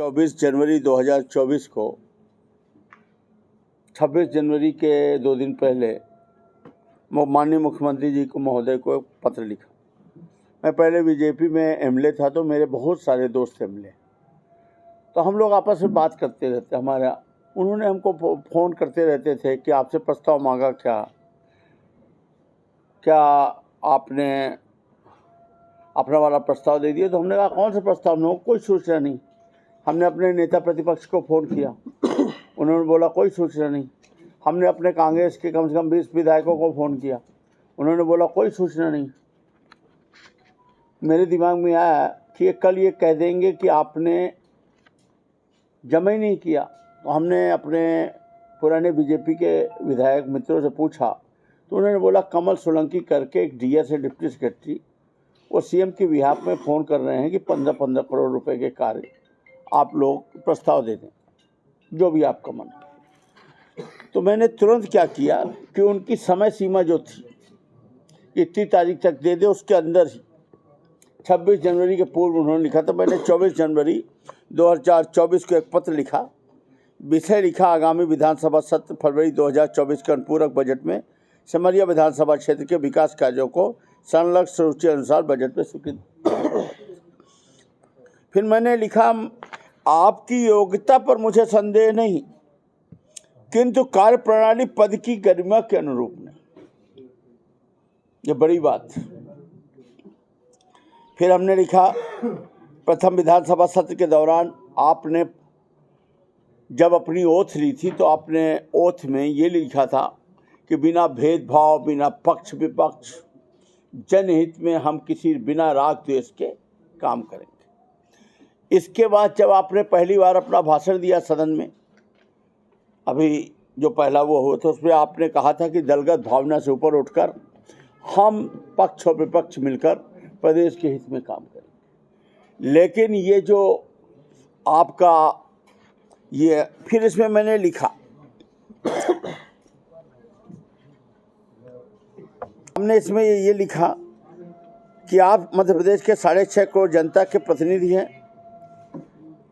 24 जनवरी 2024 को 26 जनवरी के 2 दिन पहले माननीय मुख्यमंत्री जी को महोदय को एक पत्र लिखा। मैं पहले बीजेपी में एमएलए था, तो मेरे बहुत सारे दोस्त एमएलए, तो हम लोग आपस में बात करते रहते। उन्होंने हमको फ़ोन करते रहते थे कि आपसे प्रस्ताव मांगा, क्या आपने अपना वाला प्रस्ताव दे दिया? तो हमने कहा कौन सा प्रस्ताव? में कोई सूचना नहीं। हमने अपने नेता प्रतिपक्ष को फ़ोन किया, उन्होंने बोला कोई सूचना नहीं। हमने अपने कांग्रेस के कम से कम 20 विधायकों को फ़ोन किया, उन्होंने बोला कोई सूचना नहीं। मेरे दिमाग में आया कि कल ये कह देंगे कि आपने जमा ही नहीं किया। तो हमने अपने पुराने बीजेपी के विधायक मित्रों से पूछा, तो उन्होंने बोला कमल सोलंकी करके एक डीएस है, डिप्टी सेक्रेटरी, वो सीएम के बिहाफ में फ़ोन कर रहे हैं कि 15-15 करोड़ रुपए के कार्य आप लोग प्रस्ताव दे दें, जो भी आपका मन। तो मैंने तुरंत क्या किया कि उनकी समय सीमा जो थी 31 तारीख तक दे दे, उसके अंदर ही 26 जनवरी के पूर्व उन्होंने लिखा था। मैंने 24 जनवरी 2024 को एक पत्र लिखा, विषय लिखा आगामी विधानसभा सत्र फरवरी 2024 के अनुपूरक बजट में सिमरिया विधानसभा क्षेत्र के विकास कार्यों को संलग्न सूची अनुसार बजट में स्वीकृत। फिर मैंने लिखा, आपकी योग्यता पर मुझे संदेह नहीं, किंतु कार्य प्रणाली पद की गरिमा के अनुरूप नहीं। ये बड़ी बात। फिर हमने लिखा, प्रथम विधानसभा सत्र के दौरान आपने जब अपनी ओथ ली थी, तो आपने ओथ में ये लिखा था कि बिना भेदभाव, बिना पक्ष विपक्ष, जनहित में हम किसी बिना राग द्वेष के काम करेंगे। इसके बाद जब आपने पहली बार अपना भाषण दिया सदन में, अभी जो पहला वो हुआ था, उसमें आपने कहा था कि दलगत भावना से ऊपर उठकर हम पक्ष और विपक्ष मिलकर प्रदेश के हित में काम करेंगे। लेकिन ये जो आपका ये, फिर इसमें मैंने लिखा, हमने इसमें ये लिखा कि आप मध्य प्रदेश के 6.5 करोड़ जनता के प्रतिनिधि हैं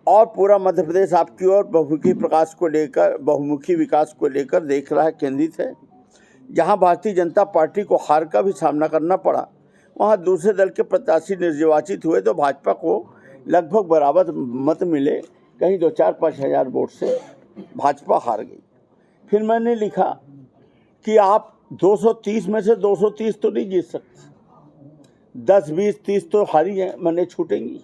और पूरा मध्य प्रदेश आपकी ओर बहुमुखी विकास को लेकर देख रहा है, केंद्रित है। जहां भारतीय जनता पार्टी को हार का भी सामना करना पड़ा, वहां दूसरे दल के प्रत्याशी निर्वाचित हुए तो भाजपा को लगभग बराबर मत मिले, कहीं 2-4-5 हज़ार वोट से भाजपा हार गई। फिर मैंने लिखा कि आप 230 में से 230 तो नहीं जीत सकते, 10, 20, 30 तो हारी हैं, मैंने छूटेंगी।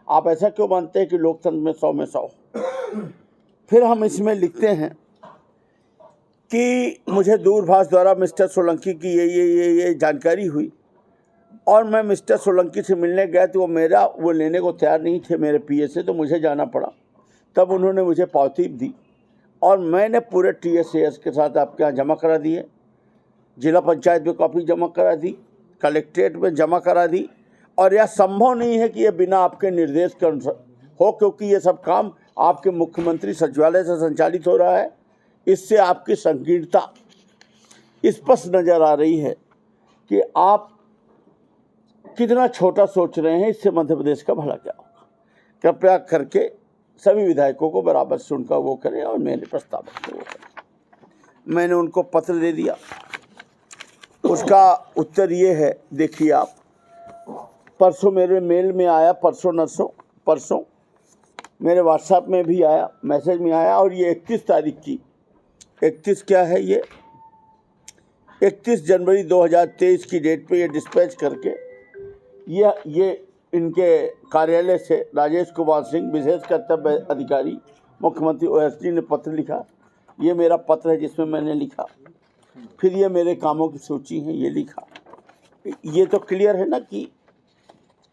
आप ऐसा क्यों मानते हैं कि लोकतंत्र में 100 में 100? फिर हम इसमें लिखते हैं कि मुझे दूरभाष द्वारा मिस्टर सोलंकी की ये जानकारी हुई और मैं मिस्टर सोलंकी से मिलने गया, तो वो लेने को तैयार नहीं थे मेरे पीए से, तो मुझे जाना पड़ा। तब उन्होंने मुझे पावती दी और मैंने पूरे TSAS के साथ आपके यहाँ जमा करा दिए, जिला पंचायत में कॉपी जमा करा दी, कलेक्ट्रेट में जमा करा दी। और यह संभव नहीं है कि यह बिना आपके निर्देश के अनुसार हो, क्योंकि ये सब काम आपके मुख्यमंत्री सचिवालय से संचालित हो रहा है। इससे आपकी संकीर्णता स्पष्ट नजर आ रही है कि आप कितना छोटा सोच रहे हैं। इससे मध्य प्रदेश का भला क्या होगा? कृपया करके सभी विधायकों को बराबर से उनका वो करें और मेरे प्रस्ताव को वो करें। मैंने उनको पत्र दे दिया, उसका उत्तर ये है, देखिए आप, परसों मेरे मेल में आया, परसों मेरे व्हाट्सएप में भी आया, मैसेज में आया। और ये 31 तारीख की, 31 क्या है ये, 31 जनवरी 2023 की डेट पे ये डिस्पैच करके ये इनके कार्यालय से राजेश कुमार सिंह, विशेष कर्तव्य अधिकारी, मुख्यमंत्री OSD ने पत्र लिखा। ये मेरा पत्र है जिसमें मैंने लिखा। फिर ये मेरे कामों की सूची है, ये लिखा। ये तो क्लियर है ना कि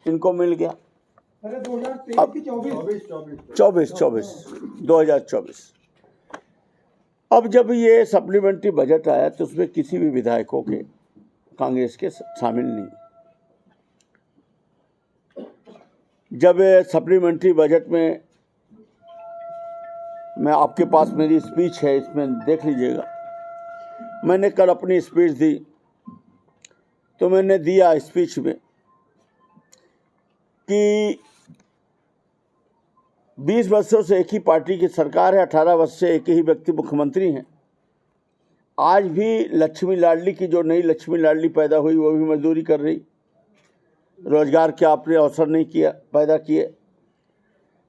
इनको मिल गया। 2024 अब जब ये सप्लीमेंट्री बजट आया तो उसमें किसी भी विधायकों के, कांग्रेस के शामिल नहीं। जब सप्लीमेंट्री बजट में, मैं आपके पास मेरी स्पीच है, इसमें देख लीजिएगा, मैंने कल अपनी स्पीच दी, तो मैंने दिया स्पीच में कि 20 वर्षों से एक ही पार्टी की सरकार है, 18 वर्ष से एक ही व्यक्ति मुख्यमंत्री हैं। आज भी लक्ष्मी लाडली की जो नई लक्ष्मी लाडली पैदा हुई वो भी मजदूरी कर रही, रोजगार के आपने अवसर नहीं पैदा किए।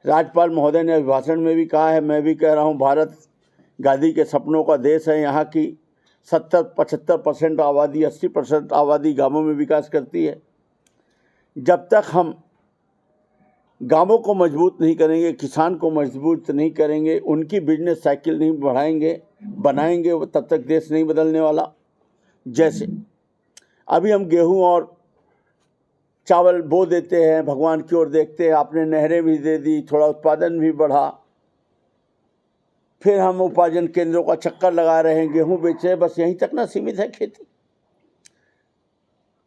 राज्यपाल महोदय ने अभिभाषण में भी कहा है, मैं भी कह रहा हूँ, भारत गांधी के सपनों का देश है। यहाँ की 70-75% आबादी, 80% आबादी गांवों में विकास करती है। जब तक हम गांवों को मजबूत नहीं करेंगे, किसान को मजबूत नहीं करेंगे, उनकी बिजनेस साइकिल नहीं बनाएंगे, तब तक देश नहीं बदलने वाला। जैसे अभी हम गेहूं और चावल बो देते हैं, भगवान की ओर देखते हैं, आपने नहरें भी दे दी, थोड़ा उत्पादन भी बढ़ा, फिर हम उपार्जन केंद्रों का चक्कर लगा रहे हैं, गेहूं बेच रहे हैं, बस यहीं तक ना सीमित है खेती।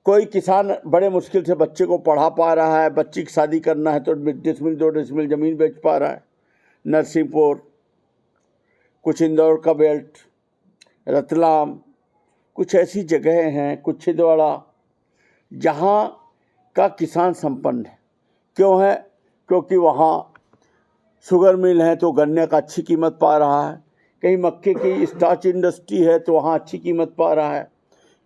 कोई किसान बड़े मुश्किल से बच्चे को पढ़ा पा रहा है, बच्ची की शादी करना है तो 2 डिसमिल ज़मीन बेच पा रहा है। नरसिंहपुर, कुछ इंदौर का बेल्ट, रतलाम, कुछ ऐसी जगहें हैं, कुछ छिंदवाड़ा, जहाँ का किसान संपन्न है। क्यों है? क्योंकि वहाँ शुगर मिल है तो गन्ने का अच्छी कीमत पा रहा है, कहीं मक्के की स्टार्च इंडस्ट्री है तो वहाँ अच्छी कीमत पा रहा है,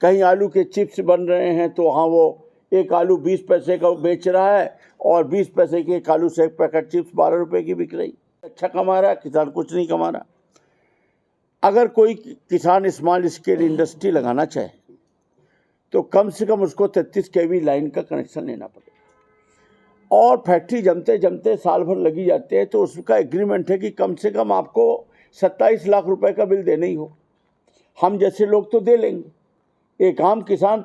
कहीं आलू के चिप्स बन रहे हैं तो वहाँ वो एक आलू 20 पैसे का बेच रहा है और 20 पैसे के एक आलू से एक पैकेट चिप्स 12 रुपए की बिक रही। अच्छा कमा रहा है, किसान कुछ नहीं कमा रहा। अगर कोई किसान स्मॉल स्केल इंडस्ट्री लगाना चाहे तो कम से कम उसको 33 kV लाइन का कनेक्शन लेना पड़ेगा, और फैक्ट्री जमते जमते साल भर लगी जाते हैं, तो उसका एग्रीमेंट है कि कम से कम आपको 27 लाख रुपए का बिल देना ही हो। हम जैसे लोग तो दे लेंगे, एक आम किसान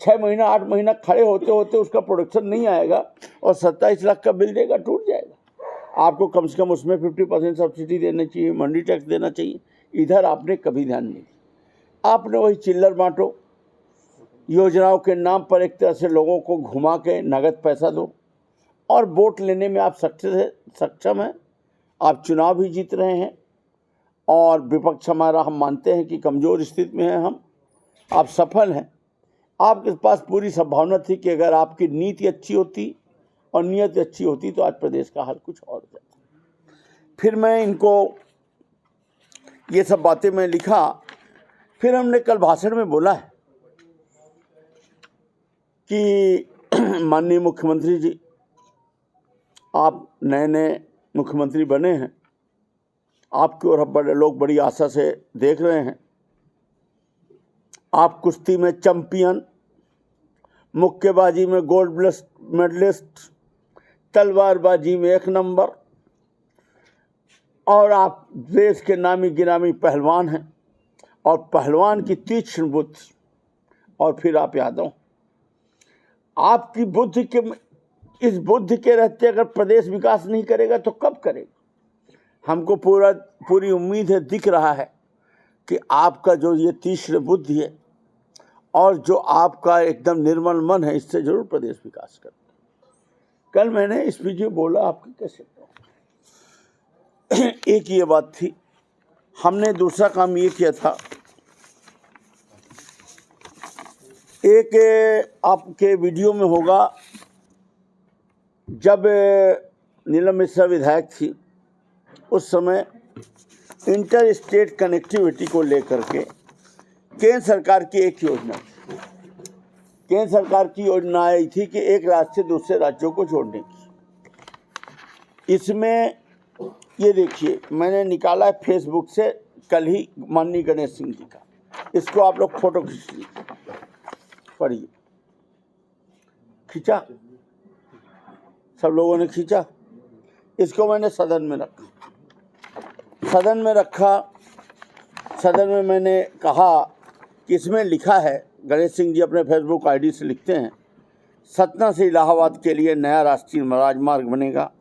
6 महीना 8 महीना खड़े होते होते उसका प्रोडक्शन नहीं आएगा और 27 लाख का बिल देगा, टूट जाएगा। आपको कम से कम उसमें 50% सब्सिडी देना चाहिए, मंडी टैक्स देना चाहिए। इधर आपने कभी ध्यान नहीं दिया। आपने वही चिल्लर बांटो योजनाओं के नाम पर, एक तरह से लोगों को घुमा के नगद पैसा दो, और वोट लेने में आप सक्षम हैं, आप चुनाव भी जीत रहे हैं, और विपक्ष हमारा, हम मानते हैं कि कमज़ोर स्थिति में है हम, आप सफल हैं। आपके पास पूरी संभावना थी कि अगर आपकी नीति अच्छी होती और नीयत अच्छी होती तो आज प्रदेश का हाल कुछ और जाता। फिर मैं इनको ये सब बातें मैं लिखा, फिर हमने कल भाषण में बोला है कि माननीय मुख्यमंत्री जी, आप नए मुख्यमंत्री बने हैं, आपकी ओर बड़े लोग बड़ी आशा से देख रहे हैं। आप कुश्ती में चैंपियन, मुक्केबाजी में गोल्ड मेडलिस्ट, तलवारबाजी में 1 नंबर, और आप देश के नामी गिरामी पहलवान हैं, और पहलवान की तीक्ष्ण बुद्धि, और फिर आप यादव। आपकी बुद्धि के, इस बुद्धि के रहते अगर प्रदेश विकास नहीं करेगा तो कब करेगा? हमको पूरी उम्मीद है, दिख रहा है कि आपका जो ये तीक्ष्ण बुद्धि है और जो आपका एकदम निर्मल मन है, इससे जरूर प्रदेश विकास करेगा। कल मैंने इस वीडियो बोला, आपकी कैसे एक ये बात थी। हमने दूसरा काम ये किया था, एक आपके वीडियो में होगा, जब नीलम मिश्रा विधायक थी उस समय इंटर स्टेट कनेक्टिविटी को लेकर के केंद्र सरकार की एक योजना थी। केंद्र सरकार की योजना आई थी कि एक राज्य से दूसरे राज्यों को जोड़ने की। इसमें ये देखिए, मैंने निकाला है फेसबुक से कल ही, माननीय गणेश सिंह जी का। इसको आप लोग फोटो खींच लीजिए, पढ़िए। खींचा? सब लोगों ने खींचा? इसको मैंने सदन में रखा। सदन में मैंने कहा कि इसमें लिखा है, गणेश सिंह जी अपने फेसबुक आईडी से लिखते हैं, सतना से इलाहाबाद के लिए नया राष्ट्रीय राजमार्ग बनेगा।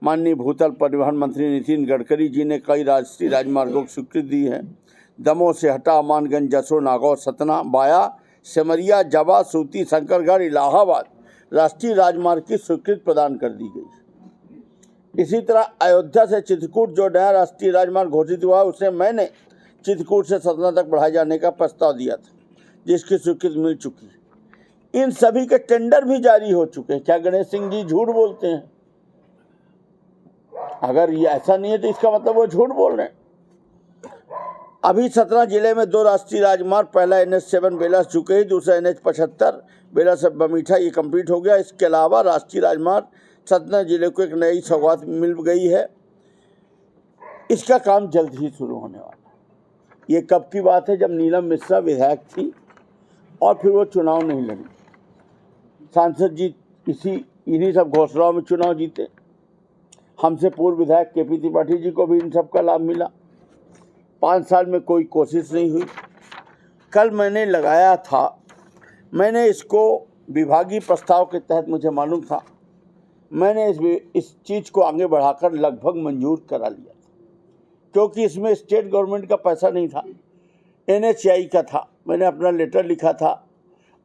माननीय भूतल परिवहन मंत्री नितिन गडकरी जी ने कई राष्ट्रीय राजमार्गों की स्वीकृति दी है। दमोह से हटा अमानगंज, जसों, नागौर, सतना, बाया सिमरिया, जवा, सूती, शंकरगढ़, इलाहाबाद राष्ट्रीय राजमार्ग की स्वीकृति प्रदान कर दी गई। इसी तरह अयोध्या से चित्रकूट जो नया राष्ट्रीय राजमार्ग घोषित हुआ, उसे मैंने चित्रकूट से सतना तक बढ़ाए जाने का प्रस्ताव दिया था, जिसकी स्वीकृति मिल चुकी है। इन सभी के टेंडर भी जारी हो चुके हैं। क्या गणेश सिंह जी झूठ बोलते हैं? अगर ये ऐसा नहीं है तो इसका मतलब वो झूठ बोल रहे हैं। अभी 17 जिले में 2 राष्ट्रीय राजमार्ग, पहला NH7 बेला चुके, दूसरा NH75 बेला से बमीठा, ये कंप्लीट हो गया। इसके अलावा राष्ट्रीय राजमार्ग 17 जिले को एक नई सौगात मिल गई है। इसका काम जल्द ही शुरू होने वाला है। ये कब की बात है? जब नीलम मिश्रा विधायक थी और फिर वो चुनाव नहीं लड़ी। सांसद जी इन्हीं सब घोषणाओं में चुनाव जीते। हमसे पूर्व विधायक KP त्रिपाठी जी को भी इन सब का लाभ मिला। 5 साल में कोई कोशिश नहीं हुई। कल मैंने लगाया था, मैंने इसको विभागीय प्रस्ताव के तहत, मुझे मालूम था, मैंने इस चीज़ को आगे बढ़ाकर लगभग मंजूर करा लिया था, क्योंकि इसमें स्टेट गवर्नमेंट का पैसा नहीं था, NHAI का था। मैंने अपना लेटर लिखा था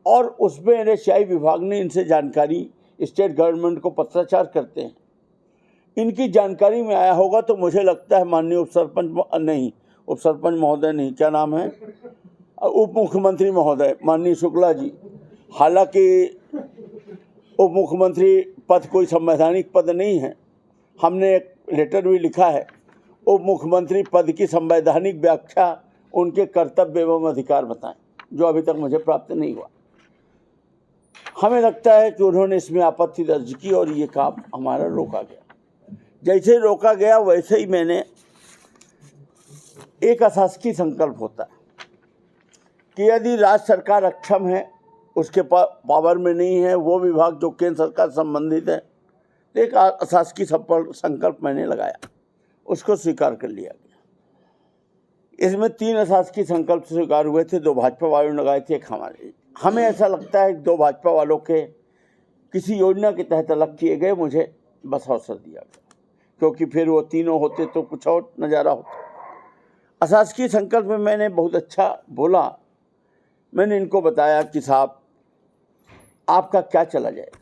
और उसमें NHAI विभाग ने इनसे जानकारी, स्टेट गवर्नमेंट को पत्राचार करते हैं, इनकी जानकारी में आया होगा। तो मुझे लगता है माननीय उप सरपंच महोदय नहीं, क्या नाम है, उप मुख्यमंत्री महोदय माननीय शुक्ला जी, हालांकि उप मुख्यमंत्री पद कोई संवैधानिक पद नहीं है, हमने एक लेटर भी लिखा है, उप मुख्यमंत्री पद की संवैधानिक व्याख्या उनके कर्तव्य एवं अधिकार बताएं, जो अभी तक मुझे प्राप्त नहीं हुआ। हमें लगता है कि उन्होंने इसमें आपत्ति दर्ज की और ये काम हमारा रोका गया। जैसे रोका गया वैसे ही मैंने, एक अशासकीय संकल्प होता है कि यदि राज्य सरकार अक्षम है, उसके पावर में नहीं है, वो विभाग जो केंद्र सरकार संबंधित है, तो एक अशासकीय संकल्प मैंने लगाया, उसको स्वीकार कर लिया गया। इसमें 3 अशासकीय संकल्प स्वीकार हुए थे, 2 भाजपा वालों ने लगाए थे, एक हमारे। हमें ऐसा लगता है कि 2 भाजपा वालों के किसी योजना के तहत अलग किए गए, मुझे बस अवसर दिया गया, क्योंकि फिर वो तीनों होते तो कुछ और नज़ारा होता। अशासकीय संकल्प में मैंने बहुत अच्छा बोला। मैंने इनको बताया कि साहब आपका क्या चला जाएगा,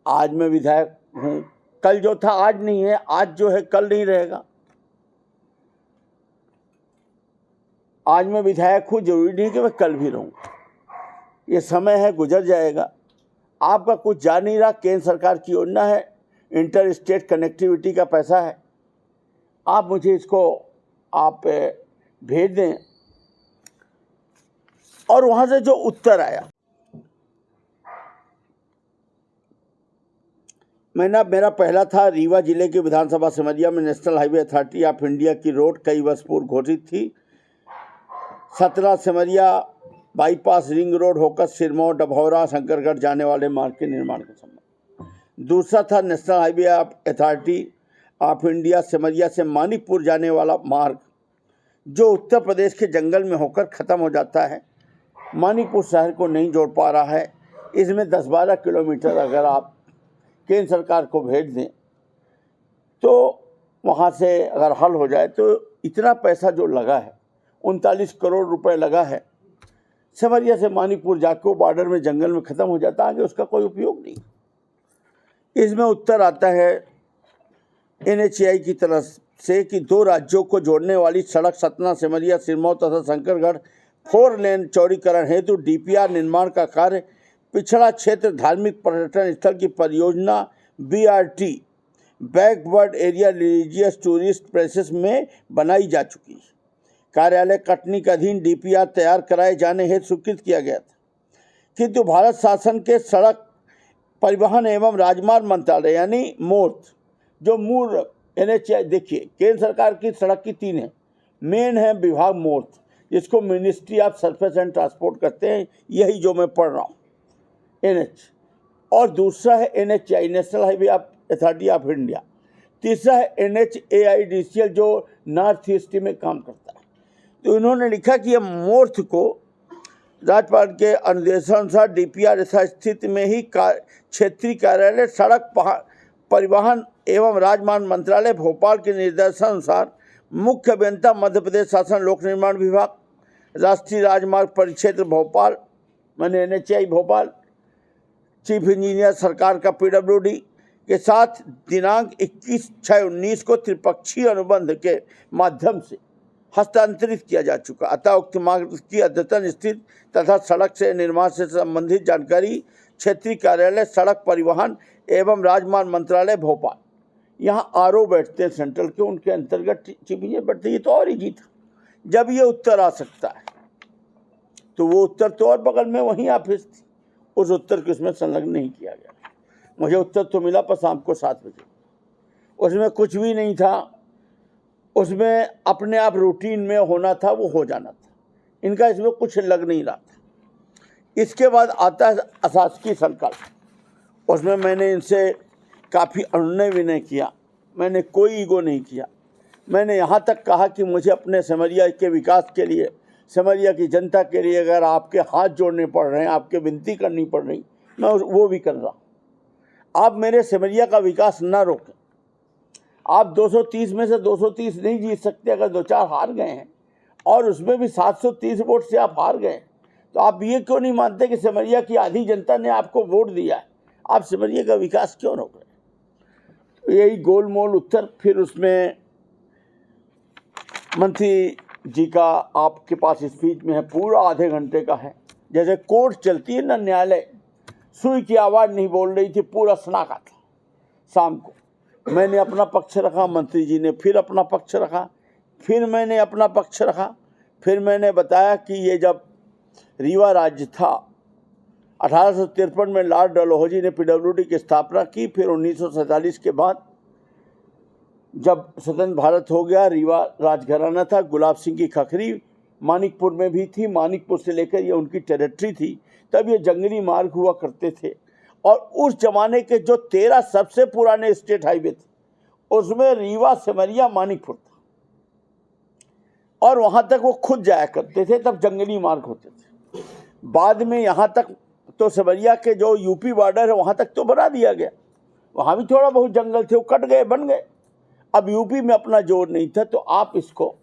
आज मैं विधायक हूँ, कल जो था आज नहीं है, आज जो है कल नहीं रहेगा। आज मैं विधायक हूँ, जरूरी नहीं कि मैं कल भी रहूँगा, ये समय है, गुजर जाएगा। आपका कुछ जा नहीं रहा, केंद्र सरकार की योजना है, इंटर स्टेट कनेक्टिविटी का पैसा है, आप मुझे इसको आप भेज दें। और वहाँ से जो उत्तर आया, मेरा पहला था, रीवा जिले के विधानसभा सिमरिया में national highway authority of India की रोड कई वर्ष पूर्व घोषित थी। 17 सिमरिया बाईपास रिंग रोड होकर सिरमौर, डभौरा, शंकरगढ़ जाने वाले मार्ग के निर्माण का संबंध। दूसरा था national highway authority of India Simaria से मानिकपुर जाने वाला मार्ग, जो उत्तर प्रदेश के जंगल में होकर ख़त्म हो जाता है, मानिकपुर शहर को नहीं जोड़ पा रहा है। इसमें 10-12 किलोमीटर अगर आप केंद्र सरकार को भेज दें तो वहाँ से अगर हल हो जाए, तो इतना पैसा जो लगा है, 39 करोड़ रुपए लगा है, सिमरिया से मानिकपुर जाके वो बॉर्डर में जंगल में ख़त्म हो जाता है, आगे उसका कोई उपयोग नहीं। इसमें उत्तर आता है NHAI की तरफ से कि 2 राज्यों को जोड़ने वाली सड़क सतना, सिमरिया, सिरमौर तथा शंकरगढ़ 4 लेन चौड़ीकरण हेतु DPR निर्माण का कार्य पिछड़ा क्षेत्र धार्मिक पर्यटन स्थल की परियोजना BRT backward area religious tourist places में बनाई जा चुकी है। कार्यालय कटनी के अधीन DPR तैयार कराए जाने हेतु स्वीकृत किया गया था, किंतु भारत शासन के सड़क परिवहन एवं राजमार्ग मंत्रालय यानी मोर्थ, जो मूल NHAI, देखिए केंद्र सरकार की सड़क की 3 है, मेन है विभाग मोर्थ, जिसको ministry of surface and transport करते हैं, यही जो मैं पढ़ रहा हूँ NH, और दूसरा है NHAI national highway authority of India, तीसरा है NHAIDCL जो नॉर्थ ईस्ट में काम करता है। तो इन्होंने लिखा कि यह मोर्थ को राज्यपाल के अनुदेशानुसार DPR स्थित में ही क्षेत्रीय कार्यालय सड़क परिवहन एवं राजमार्ग मंत्रालय भोपाल के निर्देशानुसार मुख्य अभियंता मध्य प्रदेश शासन लोक निर्माण विभाग, राष्ट्रीय राजमार्ग परिक्षेत्र भोपाल माने NHAI भोपाल, चीफ इंजीनियर सरकार का PWD के साथ दिनांक 21/6/19 को त्रिपक्षीय अनुबंध के माध्यम से हस्तांतरित किया जा चुका। अतः उक्त मार्ग की अद्यतन स्थिति तथा सड़क से निर्माण से संबंधित जानकारी क्षेत्रीय कार्यालय सड़क परिवहन एवं राजमार्ग मंत्रालय भोपाल, यहाँ आरओ बैठते हैं सेंट्रल के, उनके अंतर्गत चीफ इंजीनियर बैठते, ये तो और ही जीता। जब ये उत्तर आ सकता है तो वो उत्तर तो और बगल में वहीं ऑफिस थी, उस उत्तर को इसमें संलग्न नहीं किया गया। मुझे उत्तर तो मिला पर शाम को 7 बजे, उसमें कुछ भी नहीं था, उसमें अपने आप रूटीन में होना था वो हो जाना था, इनका इसमें कुछ लग नहीं रहा था। इसके बाद आता है अशासकीय संकल्प, उसमें मैंने इनसे काफ़ी अनुनय विनय किया, मैंने कोई ईगो नहीं किया। मैंने यहाँ तक कहा कि मुझे अपने सिमरिया के विकास के लिए, सिमरिया की जनता के लिए अगर आपके हाथ जोड़ने पड़ रहे हैं, आपके विनती करनी पड़ रही, मैं वो भी कर रहा हूँ। आप मेरे सिमरिया का विकास ना रोकें। आप 230 में से 230 नहीं जीत सकते, अगर 2-4 हार गए हैं और उसमें भी 730 वोट से आप हार गए, तो आप ये क्यों नहीं मानते कि सिमरिया की आधी जनता ने आपको वोट दिया है, आप सिमरिया का विकास क्यों रोक रहे? यही गोलमोल उत्तर। फिर उसमें मंत्री जी का आपके पास स्पीच में है, पूरा आधे घंटे का है। जैसे कोर्ट चलती है ना, न्यायालय, सुई की आवाज़ नहीं बोल रही थी, पूरा सन्नाटा था। शाम को मैंने अपना पक्ष रखा, मंत्री जी ने फिर अपना पक्ष रखा, फिर मैंने अपना पक्ष रखा। फिर मैंने बताया कि ये जब रीवा राज्य था, 1853 में लॉर्ड डलहौजी ने पीडब्ल्यूडी की स्थापना की। फिर 1947 के बाद जब स्वतंत्र भारत हो गया, रीवा राजघराना था, गुलाब सिंह की खखरी मानिकपुर में भी थी, मानिकपुर से लेकर ये उनकी टेरिटरी थी। तब ये जंगली मार्ग हुआ करते थे, और उस जमाने के जो 13 सबसे पुराने स्टेट हाईवे थे, उसमें रीवा, सिमरिया, मानिकपुर था, और वहाँ तक वो खुद जाया करते थे, तब जंगली मार्ग होते थे। बाद में यहाँ तक तो सिमरिया के जो यूपी बॉर्डर है वहाँ तक तो बना दिया गया, वहाँ भी थोड़ा बहुत जंगल थे, वो कट गए, बन गए। अब यूपी में अपना जोर नहीं था, तो आप इसको,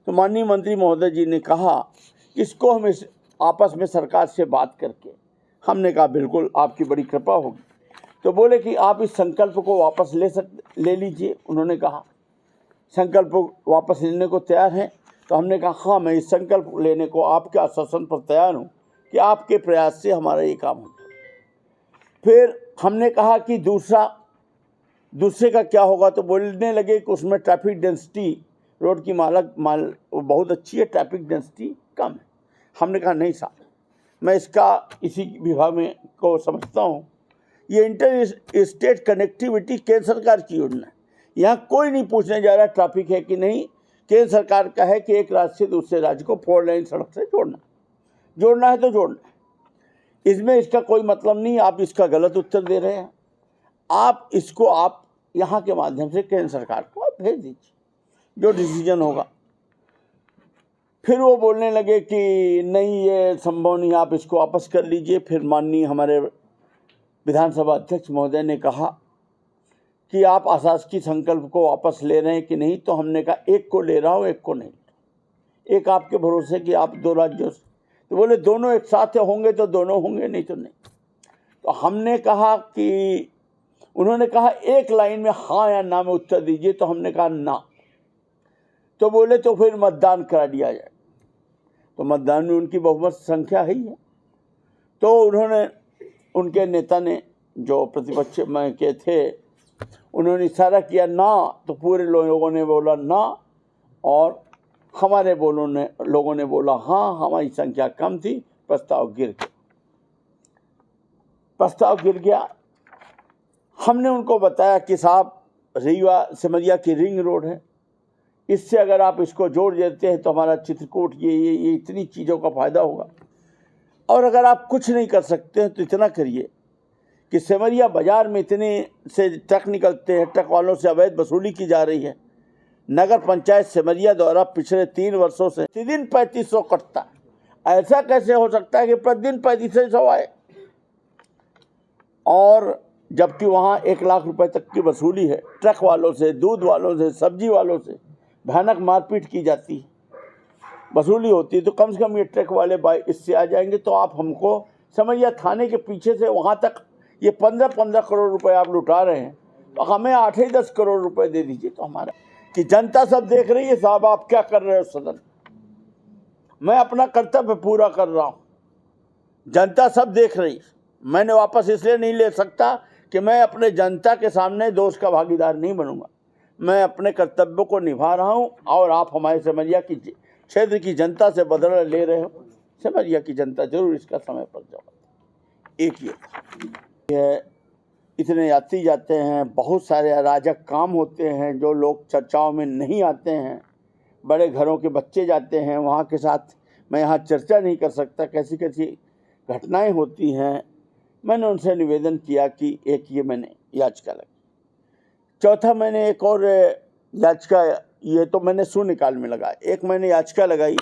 तो माननीय मंत्री महोदय जी ने कहा इसको हम इस आपस में सरकार से बात करके, हमने कहा बिल्कुल आपकी बड़ी कृपा होगी। तो बोले कि आप इस संकल्प को वापस ले लीजिए। उन्होंने कहा संकल्प वापस लेने को तैयार हैं? तो हमने कहा हाँ, मैं इस संकल्प लेने को आपके आश्वासन पर तैयार हूँ कि आपके प्रयास से हमारा ये काम हो जाए। फिर हमने कहा कि दूसरे का क्या होगा? तो बोलने लगे कि उसमें ट्रैफिक डेंसिटी, रोड की माल बहुत अच्छी है, ट्रैफिक डेंसिटी कम है। हमने कहा नहीं साहब, मैं इसका इसी विभाग में को समझता हूँ, ये इंटर स्टेट कनेक्टिविटी केंद्र सरकार की योजना है, यहाँ कोई नहीं पूछने जा रहा ट्रैफिक है कि नहीं। केंद्र सरकार का है कि एक राज्य से दूसरे राज्य को 4 लेन सड़क से जोड़ना है तो जोड़ना है, इसमें इसका कोई मतलब नहीं। आप इसका गलत उत्तर दे रहे हैं, आप इसको आप यहाँ के माध्यम से केंद्र सरकार को आप भेज दीजिए, जो डिसीजन होगा। फिर वो बोलने लगे कि नहीं, ये संभव नहीं, आप इसको वापस कर लीजिए। फिर माननीय हमारे विधानसभा अध्यक्ष महोदय ने कहा कि आप अशासकीय संकल्प को वापस ले रहे हैं कि नहीं? तो हमने कहा एक को ले रहा हूँ, एक को नहीं। एक आपके भरोसे कि आप 2 राज्यों से, तो बोले दोनों एक साथ होंगे तो दोनों होंगे, नहीं तो नहीं। तो हमने कहा कि, उन्होंने कहा एक लाइन में हाँ या ना में उत्तर दीजिए, तो हमने कहा ना। तो बोले तो फिर मतदान करा दिया जाए। तो मतदान में उनकी बहुमत संख्या ही है, तो उन्होंने, उनके नेता ने, जो प्रतिपक्ष में के थे, उन्होंने इशारा किया ना, तो पूरे लोगों ने बोला ना, और हमारे लोगों ने बोला हाँ। हमारी संख्या कम थी, प्रस्ताव गिर गया। हमने उनको बताया कि साहब, रीवा सिमरिया की रिंग रोड है, इससे अगर आप इसको जोड़ देते हैं तो हमारा चित्रकूट ये इतनी चीज़ों का फ़ायदा होगा। और अगर आप कुछ नहीं कर सकते हैं तो इतना करिए कि सिमरिया बाज़ार में इतने से ट्रक निकलते हैं, ट्रक वालों से अवैध वसूली की जा रही है। नगर पंचायत सिमरिया द्वारा पिछले 3 वर्षों से प्रतिदिन 3500 कटता है। ऐसा कैसे हो सकता है कि प्रतिदिन 3500 आए, और जबकि वहाँ 1 लाख रुपए तक की वसूली है। ट्रक वालों से, दूध वालों से, सब्जी वालों से भयानक मारपीट की जाती है, वसूली होती है। तो कम से कम ये ट्रक वाले इससे आ जाएंगे। तो आप हमको सिमरिया थाने के पीछे से वहाँ तक ये 15-15 करोड़ रुपए आप लुटा रहे हैं, तो हमें 8-10 करोड़ रुपए दे दीजिए। तो हमारा कि जनता सब देख रही है साहब आप क्या कर रहे हो सदन, मैं अपना कर्तव्य पूरा कर रहा हूँ, जनता सब देख रही है। मैंने वापस इसलिए नहीं ले सकता कि मैं अपने जनता के सामने दोष का भागीदार नहीं बनूंगा। मैं अपने कर्तव्यों को निभा रहा हूं और आप हमारे सिमरिया की क्षेत्र की जनता से बदला ले रहे हो। सिमरिया की जनता जरूर इसका समय पर जवाब। एक ये इतने यात्री जाते हैं, बहुत सारे अराजक काम होते हैं जो लोग चर्चाओं में नहीं आते हैं, बड़े घरों के बच्चे जाते हैं, वहाँ के साथ मैं यहाँ चर्चा नहीं कर सकता, कैसी कैसी घटनाएं होती हैं। मैंने उनसे निवेदन किया कि एक ये मैंने याचिका लगाई। चौथा मैंने एक और याचिका, ये तो मैंने शून्यकाल में लगाया, एक मैंने याचिका लगाई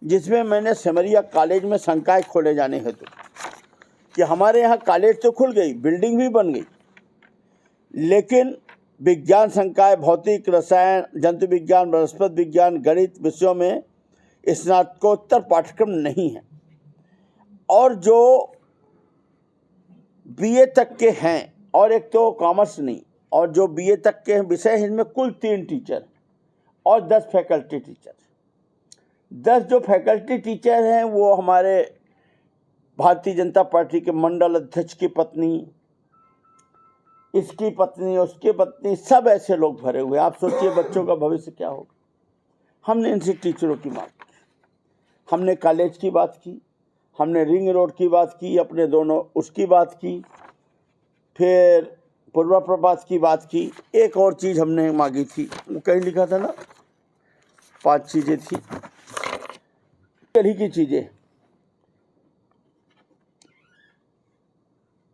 जिसमें मैंने सिमरिया कॉलेज में संकाय खोले जाने हेतु कि हमारे यहाँ कॉलेज तो खुल गई, बिल्डिंग भी बन गई, लेकिन विज्ञान संकाय, भौतिक, रसायन, जंतु विज्ञान, वनस्पति विज्ञान, गणित विषयों में स्नातकोत्तर पाठ्यक्रम नहीं है। और जो बीए तक के हैं और एक तो कॉमर्स नहीं, और जो बीए तक के विषय हैं इनमें कुल 3 टीचर और 10 फैकल्टी टीचर। 10 जो फैकल्टी टीचर हैं वो हमारे भारतीय जनता पार्टी के मंडल अध्यक्ष की पत्नी, इसकी पत्नी, उसकी पत्नी, सब ऐसे लोग भरे हुए। आप सोचिए बच्चों का भविष्य क्या होगा। हमने इनसे टीचरों की मांग की, हमने कॉलेज की बात की, हमने रिंग रोड की बात की, अपने दोनों उसकी बात की, फिर पूर्वा प्रपात की बात की। एक और चीज़ हमने मांगी थी, वो कहीं लिखा था ना, 5 चीज़ें थी, यही की चीज़ें।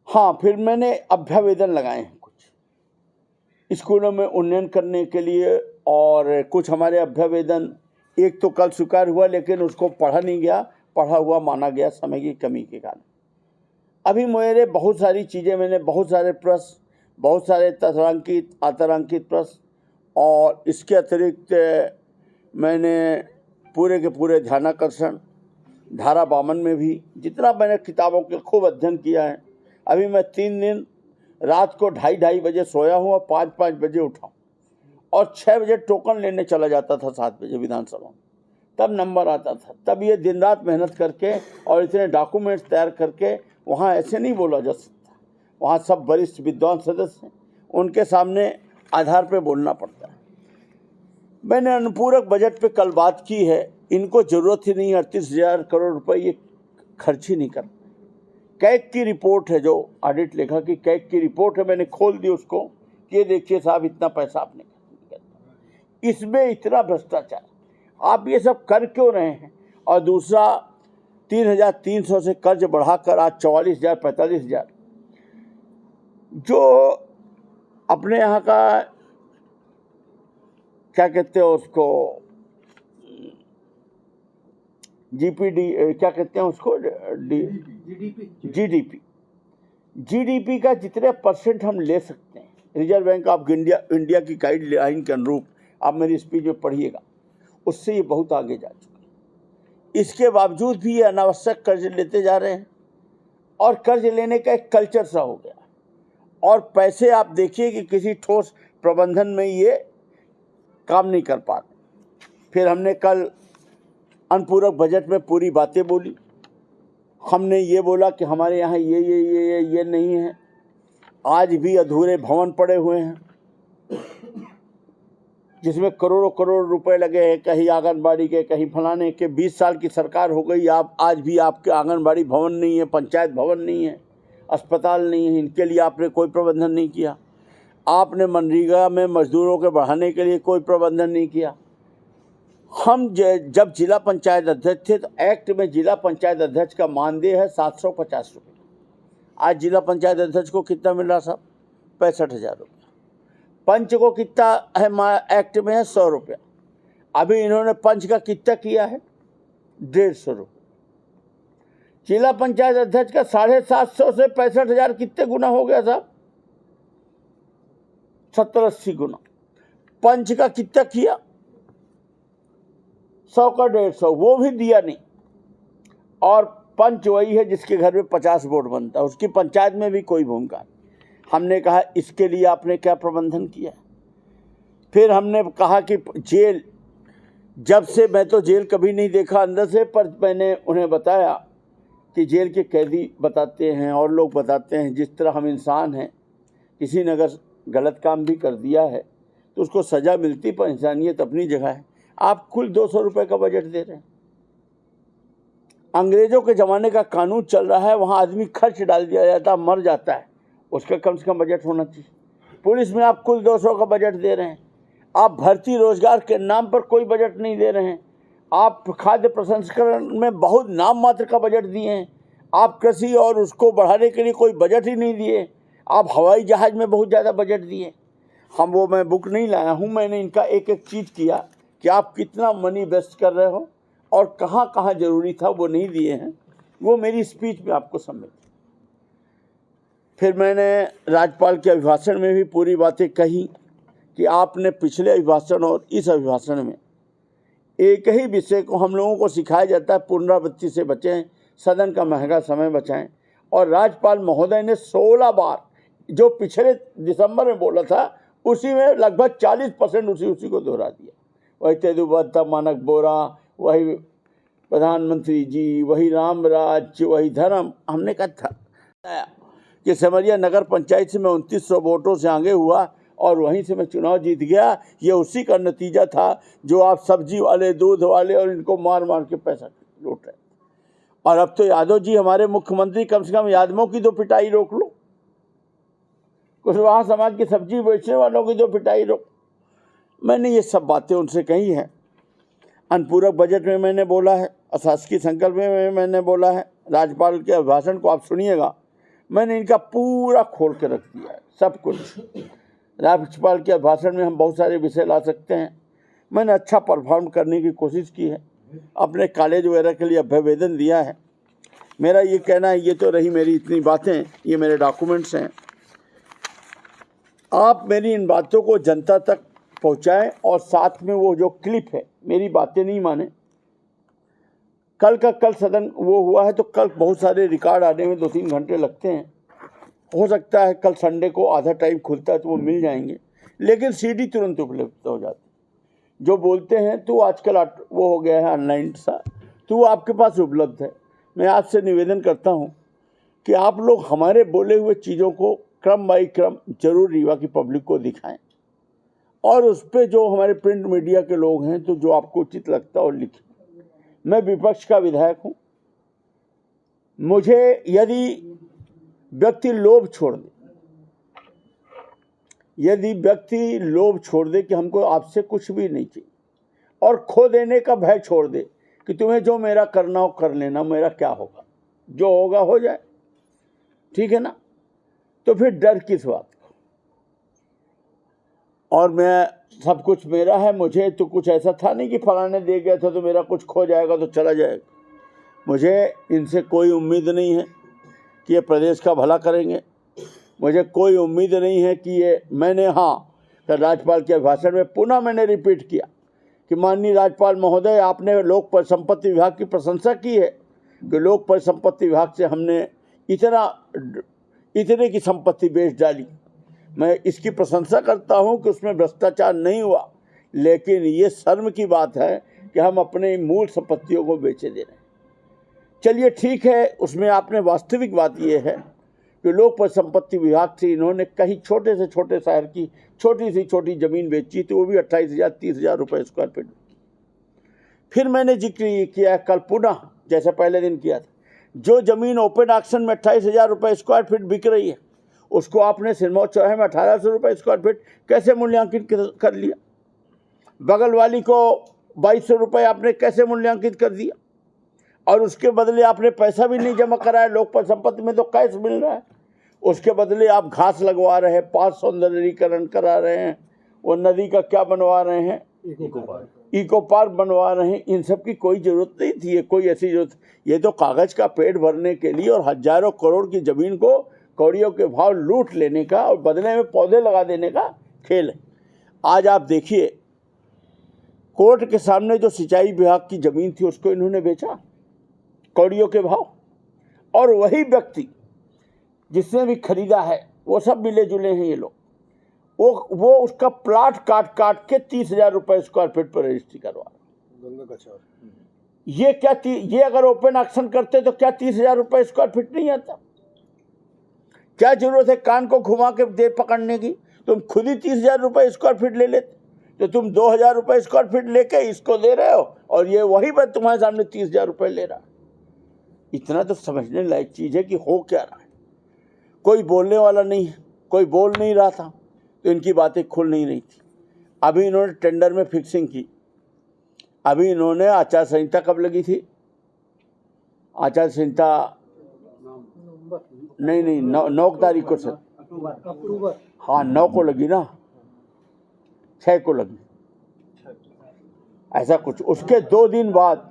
हाँ, फिर मैंने अभ्यावेदन लगाए हैं कुछ स्कूलों में उन्नयन करने के लिए, और कुछ हमारे अभ्यावेदन एक तो कल स्वीकार हुआ लेकिन उसको पढ़ा नहीं गया, पढ़ा हुआ माना गया समय की कमी के कारण। अभी मेरे बहुत सारी चीज़ें, मैंने बहुत सारे प्रश्न, बहुत सारे तथांकित आतरांकित प्रश्न, और इसके अतिरिक्त मैंने पूरे के पूरे ध्यानाकर्षण, धारा 52 में भी जितना मैंने किताबों के खूब अध्ययन किया है। अभी मैं 3 दिन रात को 2:30 बजे सोया हूँ और 5 बजे उठा हूँ, और 6 बजे टोकन लेने चला जाता था 7 बजे विधानसभा में, तब नंबर आता था। तब ये दिन रात मेहनत करके और इतने डॉक्यूमेंट्स तैयार करके, वहाँ ऐसे नहीं बोला जा सकता, वहाँ सब वरिष्ठ विद्वान सदस्य हैं, उनके सामने आधार पे बोलना पड़ता है। मैंने अनुपूरक बजट पे कल बात की है, इनको ज़रूरत ही नहीं, 38,000 करोड़ रुपए ये खर्च ही नहीं कर। कैग की रिपोर्ट है, जो ऑडिट लेखा की कैग की रिपोर्ट है, मैंने खोल दी उसको, ये देखिए साहब इतना पैसा आपने खर्च किया, इसमें इतना भ्रष्टाचार, आप ये सब कर क्यों रहे हैं। और दूसरा 3,300 से कर्ज बढ़ाकर आज 44,000 45,000, जो अपने यहाँ का क्या कहते हैं उसको, जीपीडी क्या कहते हैं उसको, जीडीपी का जितने % हम ले सकते हैं, रिजर्व बैंक ऑफ इंडिया की गाइडलाइन के अनुरूप, आप मेरी स्पीच में पढ़िएगा, उससे ये बहुत आगे जा चुके हैं। इसके बावजूद भी ये अनावश्यक कर्ज लेते जा रहे हैं, और कर्ज लेने का एक कल्चर सा हो गया, और पैसे आप देखिए कि किसी ठोस प्रबंधन में ये काम नहीं कर पाते। फिर हमने कल अनुपूरक बजट में पूरी बातें बोली। हमने ये बोला कि हमारे यहाँ ये नहीं है, आज भी अधूरे भवन पड़े हुए हैं जिसमें करोड़ों करोड़ रुपए लगे हैं, कहीं आंगनबाड़ी के, कहीं फलाने के। 20 साल की सरकार हो गई, आप आज भी आपके आंगनबाड़ी भवन नहीं है, पंचायत भवन नहीं है, अस्पताल नहीं है, इनके लिए आपने कोई प्रबंधन नहीं किया। आपने मनरेगा में मजदूरों के बढ़ाने के लिए कोई प्रबंधन नहीं किया। हम जब जिला पंचायत अध्यक्ष थे तो एक्ट में जिला पंचायत अध्यक्ष का मानदेय है 750 रुपये। आज जिला पंचायत अध्यक्ष को कितना मिल रहा साहब? 65,000 रुपये। पंच को कितना है एक्ट में है? 100 रुपया। अभी इन्होंने पंच का कितना किया है? 150 रुपये। जिला पंचायत अध्यक्ष का 750 से 65,000 कितने गुना हो गया साहब? 70-80 गुना। पंच का कितना किया? 100 का 150, वो भी दिया नहीं। और पंच वही है जिसके घर में 50 वोट बनता है, उसकी पंचायत में भी कोई भूमिका नहीं। हमने कहा इसके लिए आपने क्या प्रबंधन किया? फिर हमने कहा कि जेल, जब से मैं तो जेल कभी नहीं देखा अंदर से, पर मैंने उन्हें बताया कि जेल के कैदी बताते हैं और लोग बताते हैं जिस तरह हम इंसान हैं किसी ने अगर गलत काम भी कर दिया है तो उसको सज़ा मिलती, पर इंसानियत अपनी जगह है। आप कुल 200 रुपये का बजट दे रहे हैं। अंग्रेज़ों के ज़माने का कानून चल रहा है, वहाँ आदमी खर्च डाल दिया जाता, मर जाता है, उसका कम से कम बजट होना चाहिए। पुलिस में आप कुल 200 का बजट दे रहे हैं। आप भर्ती रोजगार के नाम पर कोई बजट नहीं दे रहे हैं। आप खाद्य प्रसंस्करण में बहुत नाम मात्र का बजट दिए हैं। आप कृषि और उसको बढ़ाने के लिए कोई बजट ही नहीं दिए। आप हवाई जहाज़ में बहुत ज़्यादा बजट दिए। मैं बुक नहीं लाया हूँ, मैंने इनका एक एक चीज़ किया कि आप कितना मनी वेस्ट कर रहे हो और कहाँ कहाँ ज़रूरी था वो नहीं दिए हैं। वो मेरी स्पीच में आपको समझ। फिर मैंने राज्यपाल के अभिभाषण में भी पूरी बातें कही कि आपने पिछले अभिभाषण और इस अभिभाषण में एक ही विषय को हम लोगों को सिखाया जाता है, पुनरावृत्ति से बचें, सदन का महंगा समय बचाएं। और राज्यपाल महोदय ने 16 बार जो पिछले दिसंबर में बोला था उसी में लगभग 40% उसी को दोहरा दिया। वही तेदुबत्ता मानक बोरा, वही प्रधानमंत्री जी, वही राम राज्य, वही धर्म। हमने कहा था कि सिमरिया नगर पंचायत से मैं 2900 वोटों से आगे हुआ और वहीं से मैं चुनाव जीत गया। ये उसी का नतीजा था जो आप सब्जी वाले, दूध वाले और इनको मार मार के पैसा लूट रहे। और अब तो यादव जी हमारे मुख्यमंत्री, कम से कम यादवों की तो पिटाई रोक लो, कुशवाहा समाज की सब्जी बेचने वालों की तो पिटाई रोक। मैंने ये सब बातें उनसे कही हैं। अनुपूरक बजट में मैंने बोला है, अशासकीय संकल्प में मैंने बोला है। राज्यपाल के भाषण को आप सुनिएगा, मैंने इनका पूरा खोल के रख दिया है सब कुछ। राज्यपाल के भाषण में हम बहुत सारे विषय ला सकते हैं। मैंने अच्छा परफॉर्म करने की कोशिश की है, अपने कॉलेज वगैरह के लिए अभ्यवेदन दिया है। मेरा ये कहना है, ये तो रही मेरी इतनी बातें, ये मेरे डॉक्यूमेंट्स हैं। आप मेरी इन बातों को जनता तक पहुंचाएं और साथ में वो जो क्लिप है, मेरी बातें नहीं माने। कल सदन वो हुआ है तो कल बहुत सारे रिकॉर्ड आने में 2-3 घंटे लगते हैं। हो सकता है कल संडे को आधा टाइम खुलता है तो वो मिल जाएंगे, लेकिन सीडी तुरंत उपलब्ध हो जाती। जो बोलते हैं तो आजकल वो हो गया है ऑनलाइन सा, तो वो आपके पास उपलब्ध है। मैं आपसे निवेदन करता हूँ कि आप लोग हमारे बोले हुए चीज़ों को क्रम बाई क्रम जरूर रीवा की पब्लिक को दिखाएं और उस पर जो हमारे प्रिंट मीडिया के लोग हैं तो जो आपको उचित लगता है और लिखें। मैं विपक्ष का विधायक हूँ। मुझे यदि व्यक्ति लोभ छोड़ दे कि हमको आपसे कुछ भी नहीं चाहिए और खो देने का भय छोड़ दे कि तुम्हें जो मेरा करना हो कर लेना, मेरा क्या होगा, जो होगा हो जाए, ठीक है ना, तो फिर डर किस बात का। और मैं सब कुछ मेरा है, मुझे तो कुछ ऐसा था नहीं कि फलाने दे गया था तो मेरा कुछ खो जाएगा तो चला जाएगा। मुझे इनसे कोई उम्मीद नहीं है कि ये प्रदेश का भला करेंगे। मुझे कोई उम्मीद नहीं है कि ये मैंने राज्यपाल के भाषण में पुनः मैंने रिपीट किया कि माननीय राज्यपाल महोदय, आपने लोक परिसंपत्ति विभाग की प्रशंसा की है कि लोक परिसंपत्ति विभाग से हमने इतने की संपत्ति बेच डाली। मैं इसकी प्रशंसा करता हूं कि उसमें भ्रष्टाचार नहीं हुआ, लेकिन ये शर्म की बात है कि हम अपने मूल संपत्तियों को बेचे दे रहे हैं। चलिए ठीक है, उसमें आपने वास्तविक बात ये है कि लोक परिसंपत्ति विभाग से इन्होंने कहीं छोटे से छोटे शहर की छोटी सी छोटी ज़मीन बेची थी, वो भी 28,000-30,000 रुपये स्क्वायर फीट। फिर मैंने जिक्र ये किया कल पुनः, जैसे पहले दिन किया था, जो ज़मीन ओपन ऑक्शन में 28,000 रुपये स्क्वायर फीट बिक रही है उसको आपने सिरमौर चौराहे में 1,800 रुपये स्क्वायर फीट कैसे मूल्यांकित कर लिया। बगल वाली को 2,200 रुपये आपने कैसे मूल्यांकित कर दिया, और उसके बदले आपने पैसा भी नहीं जमा कराया। लोक परिसंपत्ति में तो कैश मिल रहा है, उसके बदले आप घास लगवा रहे हैं, पार्क सौंदर्यीकरण करा रहे हैं, वो नदी का क्या बनवा रहे हैं, इको पार्क बनवा रहे हैं। इन सब की कोई ज़रूरत नहीं थी, कोई ऐसी जरूरत। ये तो कागज़ का पेट भरने के लिए और हजारों करोड़ की ज़मीन को कौड़ियों के भाव लूट लेने का और बदले में पौधे लगा देने का खेल है। आज आप देखिए, कोर्ट के सामने जो सिंचाई विभाग की ज़मीन थी उसको इन्होंने बेचा कौड़ियों के भाव, और वही व्यक्ति जिसने भी खरीदा है वो सब मिले जुले हैं ये लोग, वो उसका प्लाट काट के 30,000 रुपये स्क्वायर फीट पर रजिस्ट्री करवा। ये क्या ये अगर ओपन ऑक्शन करते तो क्या 30,000 रुपये स्क्वायर फीट नहीं आता? क्या जरूरत है कान को घुमा के दे पकड़ने की? तुम खुद ही 30,000 रुपये स्क्वायर फीट ले लेते, तो तुम 2,000 रुपये स्क्वायर फीट लेके इसको दे रहे हो और ये वही बात तुम्हारे सामने 30,000 रुपये ले रहा है। इतना तो समझने लायक चीज़ है कि हो क्या रहा है। कोई बोलने वाला नहीं है, कोई बोल नहीं रहा था, तो इनकी बातें खुल नहीं रही थी। अभी इन्होंने टेंडर में फिक्सिंग की, अभी इन्होंने आचार संहिता कब लगी थी? आचार संहिता नहीं 9 तारीख को सर, हाँ 9 को लगी ना, 6 को लगी, ऐसा कुछ। उसके 2 दिन बाद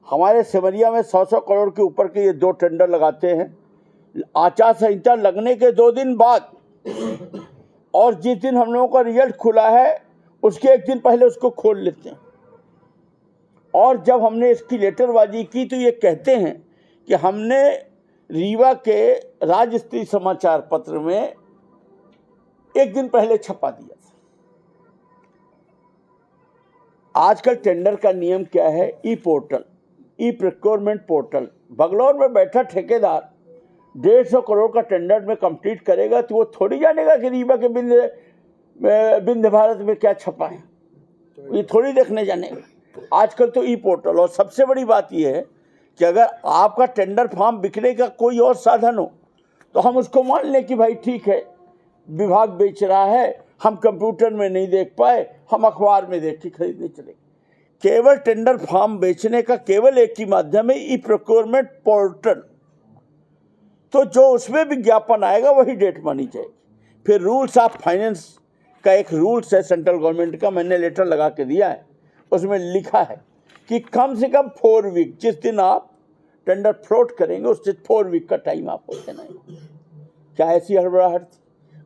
हमारे सिमरिया में 100 करोड़ के ऊपर के ये 2 टेंडर लगाते हैं। आचार संहिता लगने के 2 दिन बाद, और जिस दिन हम लोगों का रिजल्ट खुला है उसके 1 दिन पहले उसको खोल लेते हैं। और जब हमने इसकी लेटरबाजी की तो ये कहते हैं कि हमने रीवा के राजस्त्री समाचार पत्र में 1 दिन पहले छपा दिया था। आजकल टेंडर का नियम क्या है? E portal, e procurement portal. Bangalore में बैठा ठेकेदार 150 करोड़ का टेंडर में कंप्लीट करेगा तो वो थोड़ी जानेगा कि रीवा के विंध्य भारत में क्या छपा है, ये थोड़ी देखने जानेगा। आजकल तो ई पोर्टल। और सबसे बड़ी बात यह है कि अगर आपका टेंडर फॉर्म बिकने का कोई और साधन हो तो हम उसको मान लें कि भाई ठीक है, विभाग बेच रहा है, हम कंप्यूटर में नहीं देख पाए, हम अखबार में देख के खरीदने चले। केवल टेंडर फॉर्म बेचने का केवल एक ही माध्यम है, ई प्रोक्योरमेंट पोर्टल। तो जो उसमें विज्ञापन आएगा वही डेट मानी जाएगी। फिर रूल्स ऑफ फाइनेंस का एक रूल्स है सेंट्रल गवर्नमेंट का, मैंने लेटर लगा के दिया है, उसमें लिखा है कि कम से कम 4 वीक, जिस दिन आप टेंडर फ्लोट करेंगे उससे 4 वीक का टाइम आपको देना है। क्या ऐसी हड़बड़ाहट थी?